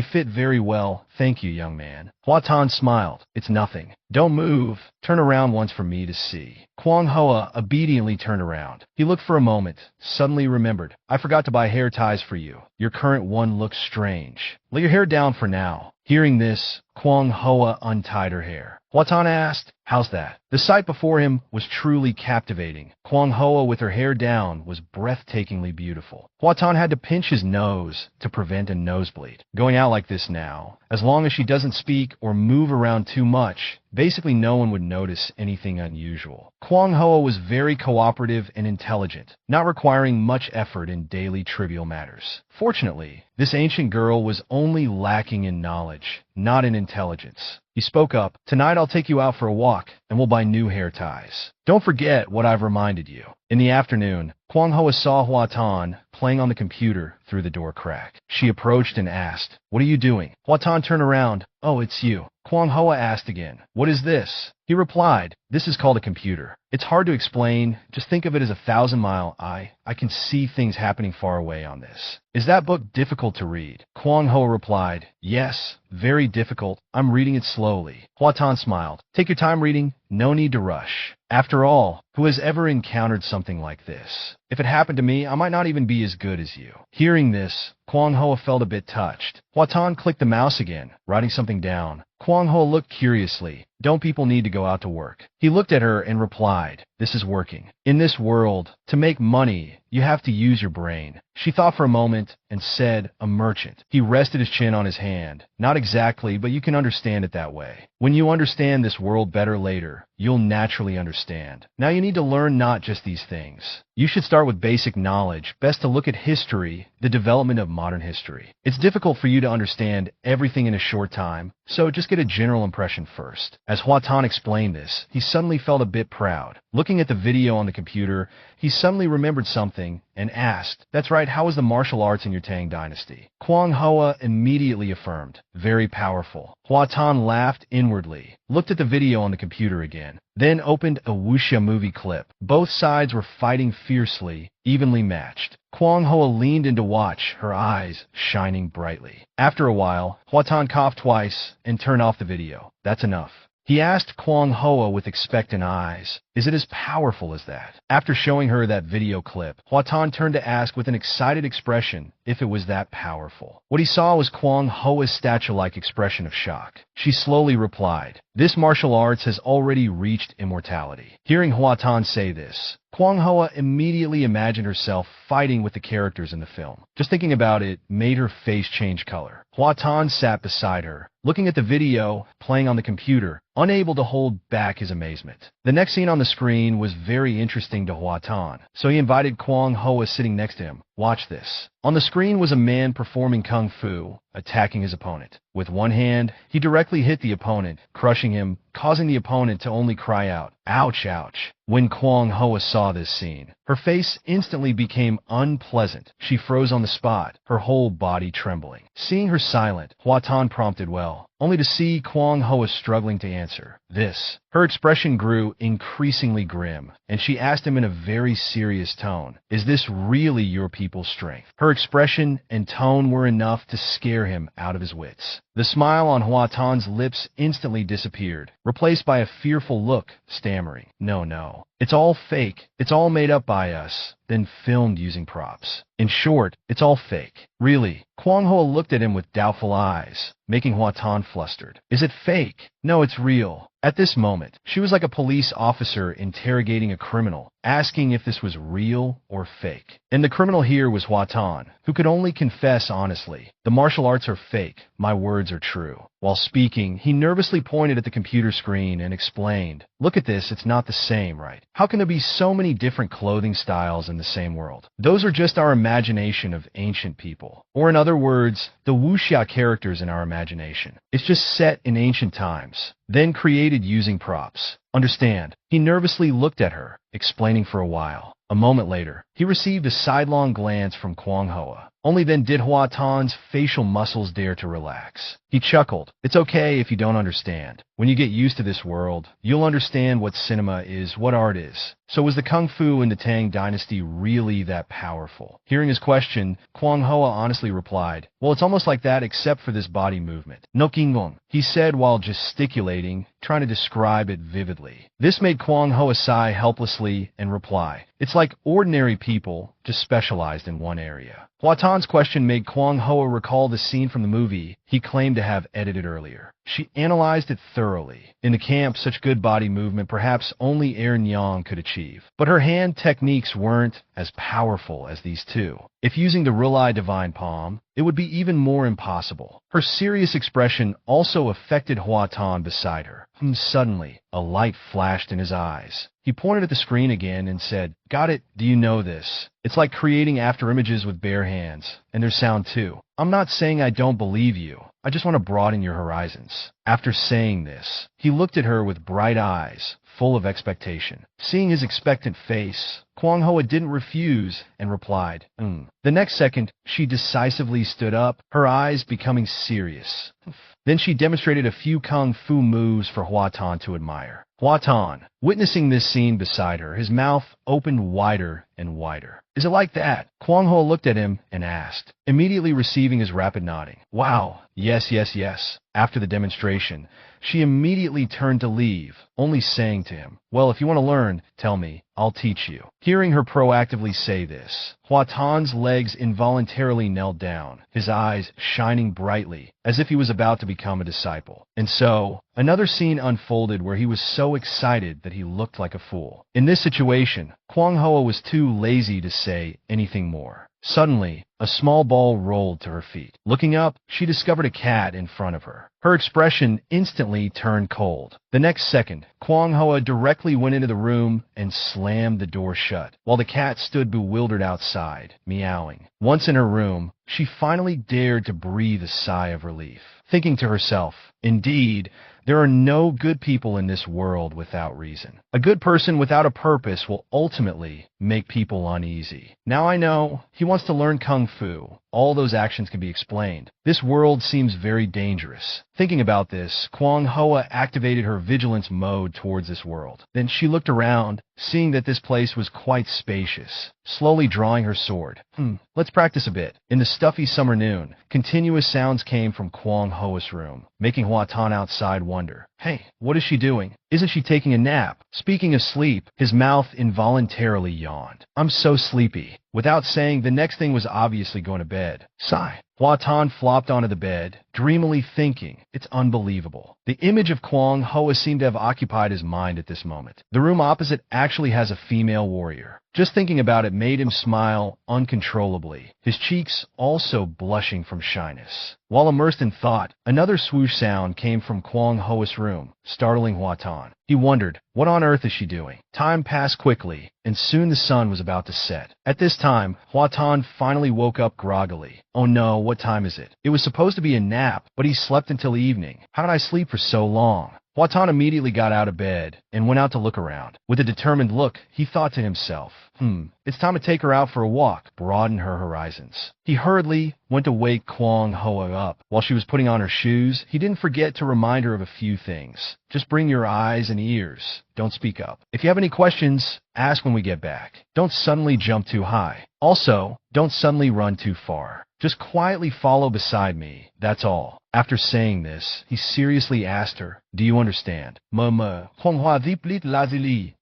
fit very well. Thank you, young man. Hua Tan smiled. It's nothing. Don't move. Turn around once for me to see. Kwang Hoa obediently turned around. He looked for a moment, suddenly remembered. I forgot to buy hair ties for you. Your current one looks strange. Let your hair down for now. Hearing this, Kwang Hoa untied her hair. Hua Tan asked, how's that? The sight before him was truly captivating. Kwang Hoa with her hair down was breathtakingly beautiful. Hua Tan had to pinch his nose to prevent a nosebleed. Going out like this now, as long as she doesn't speak or move around too much, basically no one would notice anything unusual. Kwang Hoa was very cooperative and intelligent, not requiring much effort in daily trivial matters. Fortunately, this ancient girl was only lacking in knowledge, not in intelligence. He spoke up, tonight I'll take you out for a walk, and we'll buy new hair ties. Don't forget what I've reminded you. In the afternoon, Kwang Hoa saw Hua Tan playing on the computer through the door crack. She approached and asked, what are you doing? Hua Tan turned around. Oh, it's you. Kwang Hoa asked again, what is this? He replied, this is called a computer. It's hard to explain. Just think of it as a 1,000-mile eye. I can see things happening far away on this. Is that book difficult to read? Kwang Hoa replied, yes, very difficult. I'm reading it slowly. Hua Tan smiled. Take your time reading. No need to rush. After all, who has ever encountered something like this? If it happened to me, I might not even be as good as you. Hearing this, Kwang Hoa felt a bit touched. Hua Tan clicked the mouse again, writing something down. Kwang Hoa looked curiously. Don't people need to go out to work? He looked at her and replied, this is working. In this world, to make money, you have to use your brain. She thought for a moment and said, a merchant. He rested his chin on his hand. Not exactly, but you can understand it that way. When you understand this world better later, you'll naturally understand. Now you need to learn not just these things. You should start with basic knowledge. Best to look at history, the development of modern history. It's difficult for you to understand everything in a short time, so just get a general impression first. As Hua Tan explained this, he suddenly felt a bit proud. Looking at the video on the computer, he suddenly remembered something and asked, that's right, how was the martial arts in your Tang dynasty? Kwang Hoa immediately affirmed, very powerful. Hua Tan laughed inwardly, looked at the video on the computer again, then opened a wuxia movie clip. Both sides were fighting fiercely, evenly matched. Kwang Hoa leaned in to watch, her eyes shining brightly. After a while, Hua Tan coughed twice and turned off the video. That's enough. He asked Kwang Hoa with expectant eyes, is it as powerful as that? After showing her that video clip, Hua Tan turned to ask with an excited expression if it was that powerful. What he saw was Kwang Hoa's statue-like expression of shock. She slowly replied, this martial arts has already reached immortality. Hearing Hua Tan say this, Kwang Hoa immediately imagined herself fighting with the characters in the film. Just thinking about it made her face change color. Hua Tan sat beside her, looking at the video playing on the computer, unable to hold back his amazement. The next scene on the screen was very interesting to Hua Tan, so he invited Kwang Hoa sitting next to him. Watch this. On the screen was a man performing kung fu, attacking his opponent. With one hand, he directly hit the opponent, crushing him, causing the opponent to only cry out, ouch, ouch. When Kwang Hoa saw this scene, her face instantly became unpleasant. She froze on the spot, her whole body trembling. Seeing her silent, Hua Tan prompted well, only to see Kwang Hoa struggling to answer. This. Her expression grew increasingly grim, and she asked him in a very serious tone, is this really your people's strength? Her expression and tone were enough to scare him out of his wits. The smile on Hua Tan's lips instantly disappeared, replaced by a fearful look, stammering, no, no. It's all fake. It's all made up by us, then filmed using props. In short, it's all fake. Really. Kwang Hoa looked at him with doubtful eyes, making Hua Tan flustered. Is it fake? No, it's real. At this moment, she was like a police officer interrogating a criminal, asking if this was real or fake. And the criminal here was Hua Tan, who could only confess honestly. The martial arts are fake. My words are true. While speaking, he nervously pointed at the computer screen and explained, look at this, it's not the same, right? How can there be so many different clothing styles in the same world? Those are just our imagination of ancient people. Or in other words, the wuxia characters in our imagination. It's just set in ancient times, then created using props. Understand? He nervously looked at her, explaining for a while. A moment later, he received a sidelong glance from Kwang Hoa. Only then did Hua Tan's facial muscles dare to relax. He chuckled. It's okay if you don't understand. When you get used to this world, you'll understand what cinema is, what art is. So was the Kung Fu in the Tang dynasty really that powerful? Hearing his question, Kwang Hoa honestly replied, well, it's almost like that except for this body movement. No Kingong, he said while gesticulating, trying to describe it vividly. This made Kwang Hoa sigh helplessly and reply, it's like ordinary people, just specialized in one area. Hua Tan's question made Kwang Hoa recall the scene from the movie he claimed to have edited earlier. She analyzed it thoroughly. In the camp, such good body movement perhaps only Aaron Yang could achieve. But her hand techniques weren't as powerful as these two. If using the Real-Eye Divine Palm, it would be even more impossible. Her serious expression also affected Hua Tan beside her. Suddenly, a light flashed in his eyes. He pointed at the screen again and said, "Got it. Do you know this? It's like creating after images with bare hands. And there's sound too. I'm not saying I don't believe you. I just want to broaden your horizons." After saying this, he looked at her with bright eyes, full of expectation. Seeing his expectant face, Kwang Hoa didn't refuse and replied, The next second, she decisively stood up, her eyes becoming serious. Then she demonstrated a few kung fu moves for Hua Tan to admire. Hua Tan, witnessing this scene beside her, his mouth opened wider and wider. "Is it like that?" Kwang Hoa looked at him and asked, immediately receiving his rapid nodding. "Wow, yes, yes, yes." After the demonstration, she immediately turned to leave, only saying to him, "Well, if you want to learn, tell me. I'll teach you." Hearing her proactively say this, Hua Tan's legs involuntarily knelt down, his eyes shining brightly, as if he was about to become a disciple. And so, another scene unfolded where he was so excited that he looked like a fool. In this situation, Kwang Hoa was too lazy to say anything more. Suddenly, a small ball rolled to her feet. Looking up, she discovered a cat in front of her. Her expression instantly turned cold. The next second, Kwang Hoa directly went into the room and slammed the door shut, while the cat stood bewildered outside, meowing. Once in her room, she finally dared to breathe a sigh of relief, thinking to herself, "Indeed, there are no good people in this world without reason. A good person without a purpose will ultimately make people uneasy. Now I know he wants to learn Kung Fu. All those actions can be explained. This world seems very dangerous." Thinking about this, Kwang Hoa activated her vigilance mode towards this world. Then she looked around, seeing that this place was quite spacious. Slowly drawing her sword. Let's practice a bit. In the stuffy summer noon, continuous sounds came from Kwang Hoa's room, making Hua Tan outside wonder, "Hey, what is she doing? Isn't she taking a nap?" Speaking of sleep, his mouth involuntarily yawned. "I'm so sleepy." Without saying, the next thing was obviously going to bed. Sigh. Hua Tan flopped onto the bed, dreamily thinking, "It's unbelievable." The image of Kwang Hoa seemed to have occupied his mind at this moment. The room opposite actually has a female warrior. Just thinking about it made him smile uncontrollably, his cheeks also blushing from shyness. While immersed in thought, another swoosh sound came from Kwang Hoa's room, startling Hua Tan. He wondered, what on earth is she doing? Time passed quickly, and soon the sun was about to set. At this time, Hua Tan finally woke up groggily. "Oh no, what time is it?" It was supposed to be a nap, but he slept until evening. How did I sleep for so long? Hua Tan immediately got out of bed and went out to look around. With a determined look, he thought to himself, it's time to take her out for a walk, broaden her horizons. He hurriedly went to wake Kwang Hoa up. While she was putting on her shoes, he didn't forget to remind her of a few things. Just bring your eyes and ears. Don't speak up. If you have any questions, ask when we get back. Don't suddenly jump too high. Also, don't suddenly run too far. Just quietly follow beside me. That's all. After saying this, he seriously asked her, "Do you understand?"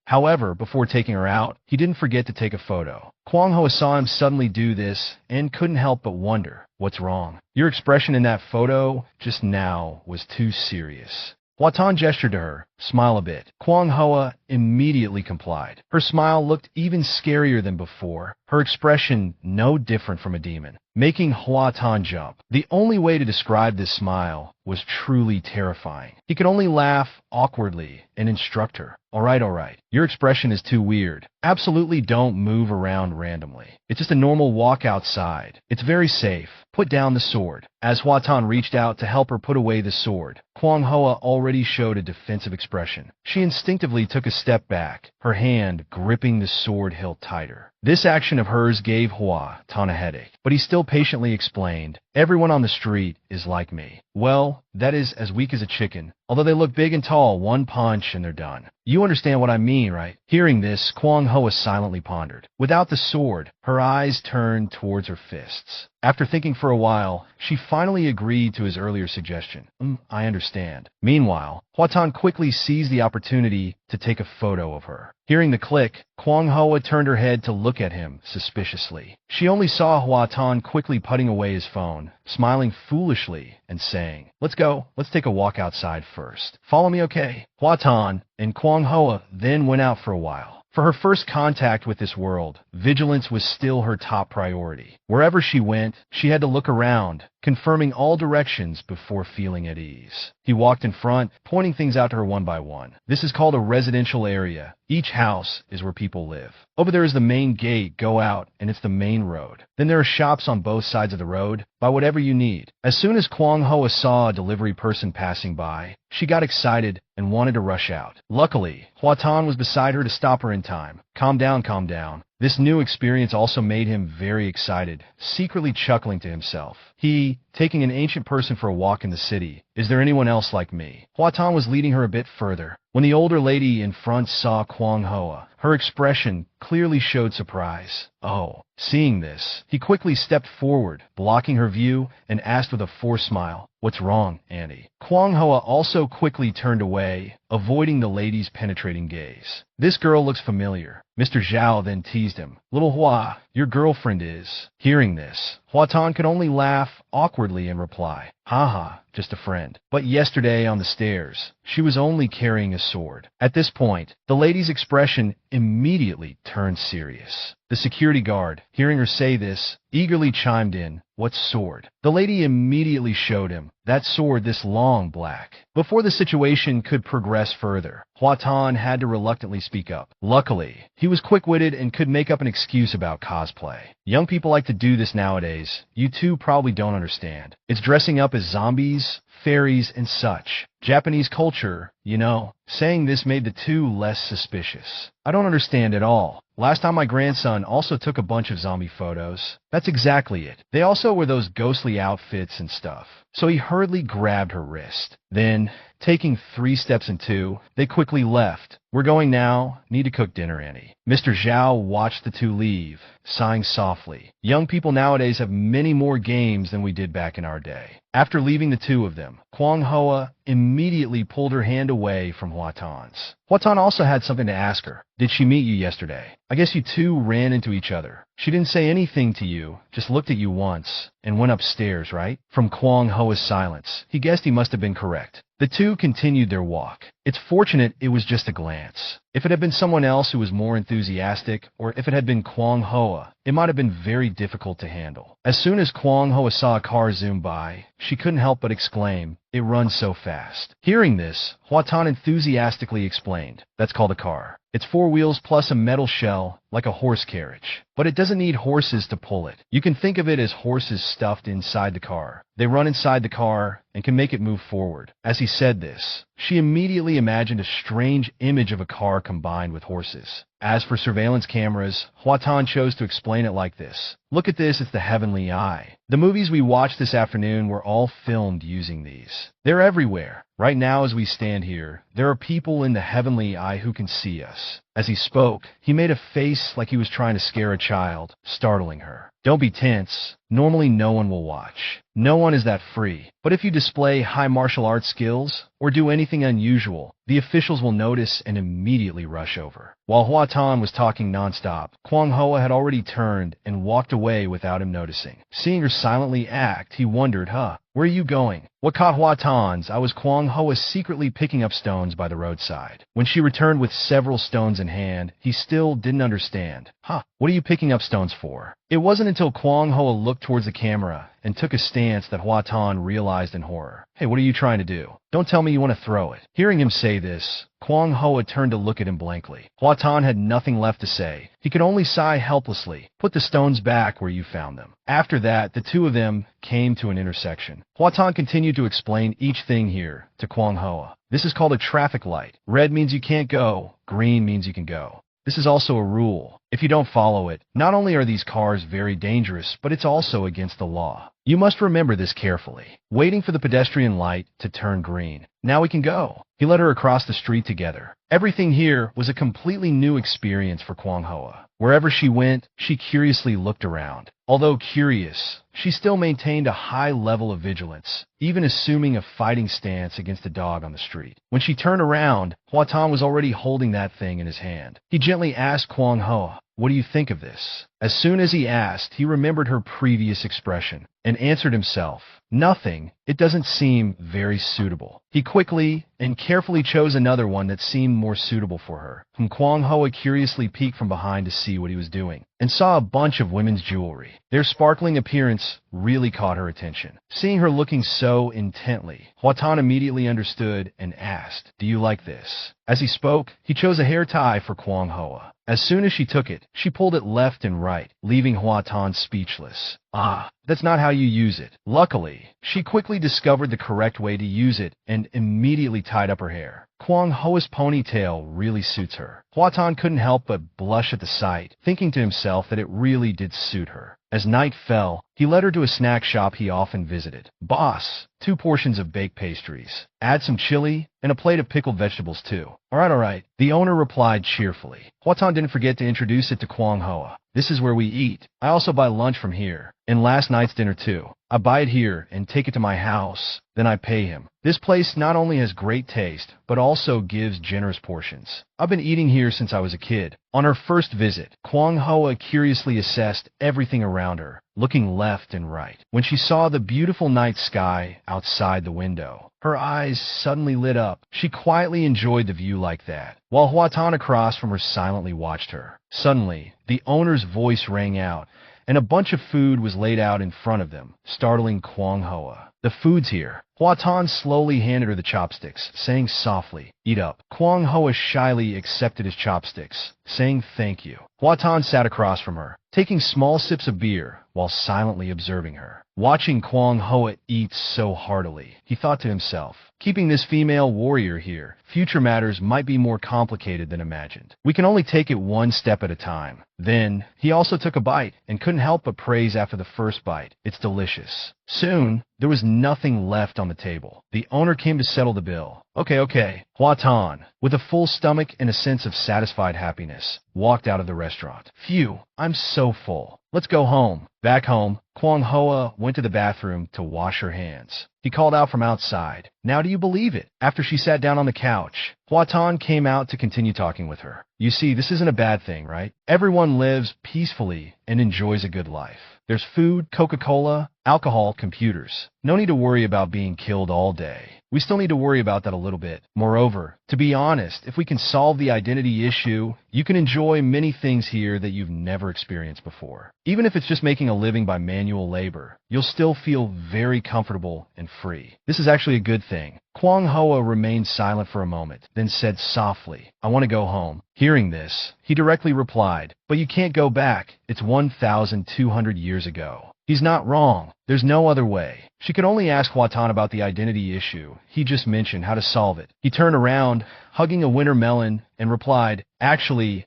However, before taking her out, he didn't forget to take a photo. Kwang Hoa saw him suddenly do this and couldn't help but wonder, "What's wrong? Your expression in that photo just now was too serious." Hua Tan gestured to her, "Smile a bit." Kwang Hoa immediately complied. Her smile looked even scarier than before, her expression no different from a demon, making Hua Tan jump. The only way to describe this smile was truly terrifying. He could only laugh awkwardly and instruct her, all right, your expression is too weird. Absolutely don't move around randomly. It's just a normal walk outside. It's very safe. Put down the sword." As Hua Tan reached out to help her put away the sword, Kwang Hoa already showed a defensive expression. She instinctively took a step back, her hand gripping the sword hilt tighter. This action of hers gave Hua Tan a headache, but he still patiently explained, "Everyone on the street is like me. Well, that is as weak as a chicken. Although they look big and tall, one punch and they're done. You understand what I mean, right?" Hearing this, Kwang Hoa silently pondered. Without the sword, her eyes turned towards her fists. After thinking for a while, she finally agreed to his earlier suggestion. I understand." Meanwhile, Hua Tan quickly seized the opportunity to take a photo of her. Hearing the click, Kwang Hoa turned her head to look at him suspiciously. She only saw Hua Tan quickly putting away his phone, smiling foolishly and saying, "Let's go. Let's take a walk outside first. Follow me, okay?" Hua Tan and Kwang Hoa then went out for a while. For her first contact with this world, vigilance was still her top priority. Wherever she went, she had to look around, confirming all directions before feeling at ease. He walked in front, pointing things out to her one by one. This is called a residential area. Each house is where people live. Over there is the main gate, go out, and it's the main road. Then there are shops on both sides of the road. Buy whatever you need. As soon as Kwang Hoa saw a delivery person passing by, she got excited and wanted to rush out. Luckily, Hua Tan was beside her to stop her in time. Calm down, calm down. This new experience also made him very excited, secretly chuckling to himself. He, taking an ancient person for a walk in the city. Is there anyone else like me? Hua Tan was leading her a bit further. When the older lady in front saw Kwang Hoa, her expression clearly showed surprise. Oh, seeing this, he quickly stepped forward, blocking her view, and asked with a forced smile, "What's wrong, Auntie?" Kwang Hoa also quickly turned away, avoiding the lady's penetrating gaze. "This girl looks familiar." Mr. Zhao then teased him. "Little Hua, your girlfriend is." Hearing this, Hua Tan could only laugh awkwardly and reply, "Haha, just a friend." But yesterday on the stairs, she was only carrying a sword. At this point, the lady's expression immediately turned serious. The security guard, hearing her say this, eagerly chimed in, "What sword?" The lady immediately showed him that sword, this long black. Before the situation could progress further, Hua Tan had to reluctantly speak up. Luckily, he was quick-witted and could make up an excuse about cosplay. Young people like to do this nowadays. You two probably don't understand. It's dressing up as zombies, fairies, and such. Japanese culture, you know. Saying this made the two less suspicious. "I don't understand at all. Last time my grandson also took a bunch of zombie photos." That's exactly it. They also wear those ghostly outfits and stuff. So he hurriedly grabbed her wrist. Then, taking 3 steps and 2, they quickly left. "We're going now. Need to cook dinner, Annie." Mr. Zhao watched the two leave, sighing softly. Young people nowadays have many more games than we did back in our day. After leaving the two of them, Kwang Hoa immediately pulled her hand away from Hua Tan's. Hua Tan also had something to ask her. "Did she meet you yesterday? I guess you two ran into each other. She didn't say anything to you, just looked at you once, and went upstairs, right?" From Kwang Hoa's silence, he guessed he must have been correct. The two continued their walk. It's fortunate it was just a glance. If it had been someone else who was more enthusiastic, or if it had been Kwang Hoa, it might have been very difficult to handle. As soon as Kwang Hoa saw a car zoom by, she couldn't help but exclaim, "It runs so fast." Hearing this, Hua Tan enthusiastically explained, "That's called a car. It's 4 wheels plus a metal shell, like a horse carriage. But it doesn't need horses to pull it. You can think of it as horses stuffed inside the car. They run inside the car and can make it move forward." As he said this, she immediately imagined a strange image of a car combined with horses. As for surveillance cameras, Hua Tan chose to explain it like this. "Look at this, it's the heavenly eye. The movies we watched this afternoon were all filmed using these. They're everywhere. Right now as we stand here, there are people in the heavenly eye who can see us." As he spoke, he made a face like he was trying to scare a child, startling her. "Don't be tense. Normally no one will watch. No one is that free. But if you display high martial arts skills, or do anything unusual, the officials will notice and immediately rush over." While Hua Tan was talking nonstop, Kwang Hoa had already turned and walked away without him noticing. Seeing her silently act, he wondered, where are you going?" What caught Hua Tan's eye was Kwang Hoa secretly picking up stones by the roadside. When she returned with several stones in hand, he still didn't understand. What are you picking up stones for?" It wasn't until Kwang Hoa looked towards the camera and took a stance that Hua Tan realized in horror. "Hey, what are you trying to do? Don't tell me you want to throw it." Hearing him say this, Kwang Hoa turned to look at him blankly. Hua Tan had nothing left to say. He could only sigh helplessly. "Put the stones back where you found them." After that, the two of them came to an intersection. Hua Tan continued to explain each thing here to Kwang Hoa. "This is called a traffic light. Red means you can't go. Green means you can go. This is also a rule. If you don't follow it, not only are these cars very dangerous, but it's also against the law. You must remember this carefully. Waiting for the pedestrian light to turn green. Now we can go. He led her across the street together. Everything here was a completely new experience for Kwang Hoa. Wherever she went, she curiously looked around. Although curious, she still maintained a high level of vigilance, even assuming a fighting stance against a dog on the street. When she turned around, Hua Tan was already holding that thing in his hand. He gently asked Kwang Hoa, "What do you think of this?" As soon as he asked, he remembered her previous expression and answered himself, "Nothing. It doesn't seem very suitable." He quickly and carefully chose another one that seemed more suitable for her, whom Kwang Hoa curiously peeked from behind to see what he was doing, and saw a bunch of women's jewelry. Their sparkling appearance really caught her attention. Seeing her looking so intently, Hua Tan immediately understood and asked, "Do you like this?" As he spoke, he chose a hair tie for Kwang Hoa. As soon as she took it, she pulled it left and right, leaving Hua Tan speechless. Ah, that's not how you use it. Luckily, she quickly discovered the correct way to use it and immediately tied up her hair. Kwang Hoa's ponytail really suits her. Hua Tan couldn't help but blush at the sight, thinking to himself that it really did suit her. As night fell, he led her to a snack shop he often visited. "Boss, 2 portions of baked pastries. Add some chili and a plate of pickled vegetables too." All right. The owner replied cheerfully. Hua Tan didn't forget to introduce it to Kwang Hoa. "This is where we eat. I also buy lunch from here. And last night's dinner too. I buy it here and take it to my house. Then I pay him. This place not only has great taste, but also gives generous portions. I've been eating here since I was a kid." On her first visit, Kwang Hoa curiously assessed everything around her, looking left and right. When she saw the beautiful night sky outside the window, her eyes suddenly lit up. She quietly enjoyed the view like that, while Hua Tan across from her silently watched her. Suddenly, the owner's voice rang out, and a bunch of food was laid out in front of them, startling Kwang Hoa. "The food's here." Hua Tan slowly handed her the chopsticks, saying softly, "Eat up." Kwang Hoa shyly accepted his chopsticks, saying thank you. Hua Tan sat across from her, taking small sips of beer while silently observing her. Watching Kwang Hoa eat so heartily, he thought to himself, keeping this female warrior here, future matters might be more complicated than imagined. We can only take it one step at a time. Then, he also took a bite, and couldn't help but praise after the first bite. "It's delicious." Soon, there was nothing left on the table. The owner came to settle the bill. Okay. Hua Tan, with a full stomach and a sense of satisfied happiness, walked out of the restaurant. "Phew, I'm so full. Let's go home." Back home, Kwang Hoa went to the bathroom to wash her hands. He called out from outside, "Now do you believe it?" After she sat down on the couch, Hua Tan came out to continue talking with her. "You see, this isn't a bad thing, right? Everyone lives peacefully and enjoys a good life. There's food, Coca-Cola, alcohol, computers. No need to worry about being killed all day. We still need to worry about that a little bit. Moreover, to be honest, if we can solve the identity issue, you can enjoy many things here that you've never experienced before. Even if it's just making a living by manual labor, you'll still feel very comfortable and free. This is actually a good thing." Kwang Hoa remained silent for a moment, then said softly, "I want to go home." Hearing this, he directly replied, "But you can't go back. It's 1,200 years ago." He's not wrong. There's no other way. She could only ask Hua Tan about the identity issue he just mentioned, how to solve it. He turned around, hugging a winter melon, and replied, "Actually,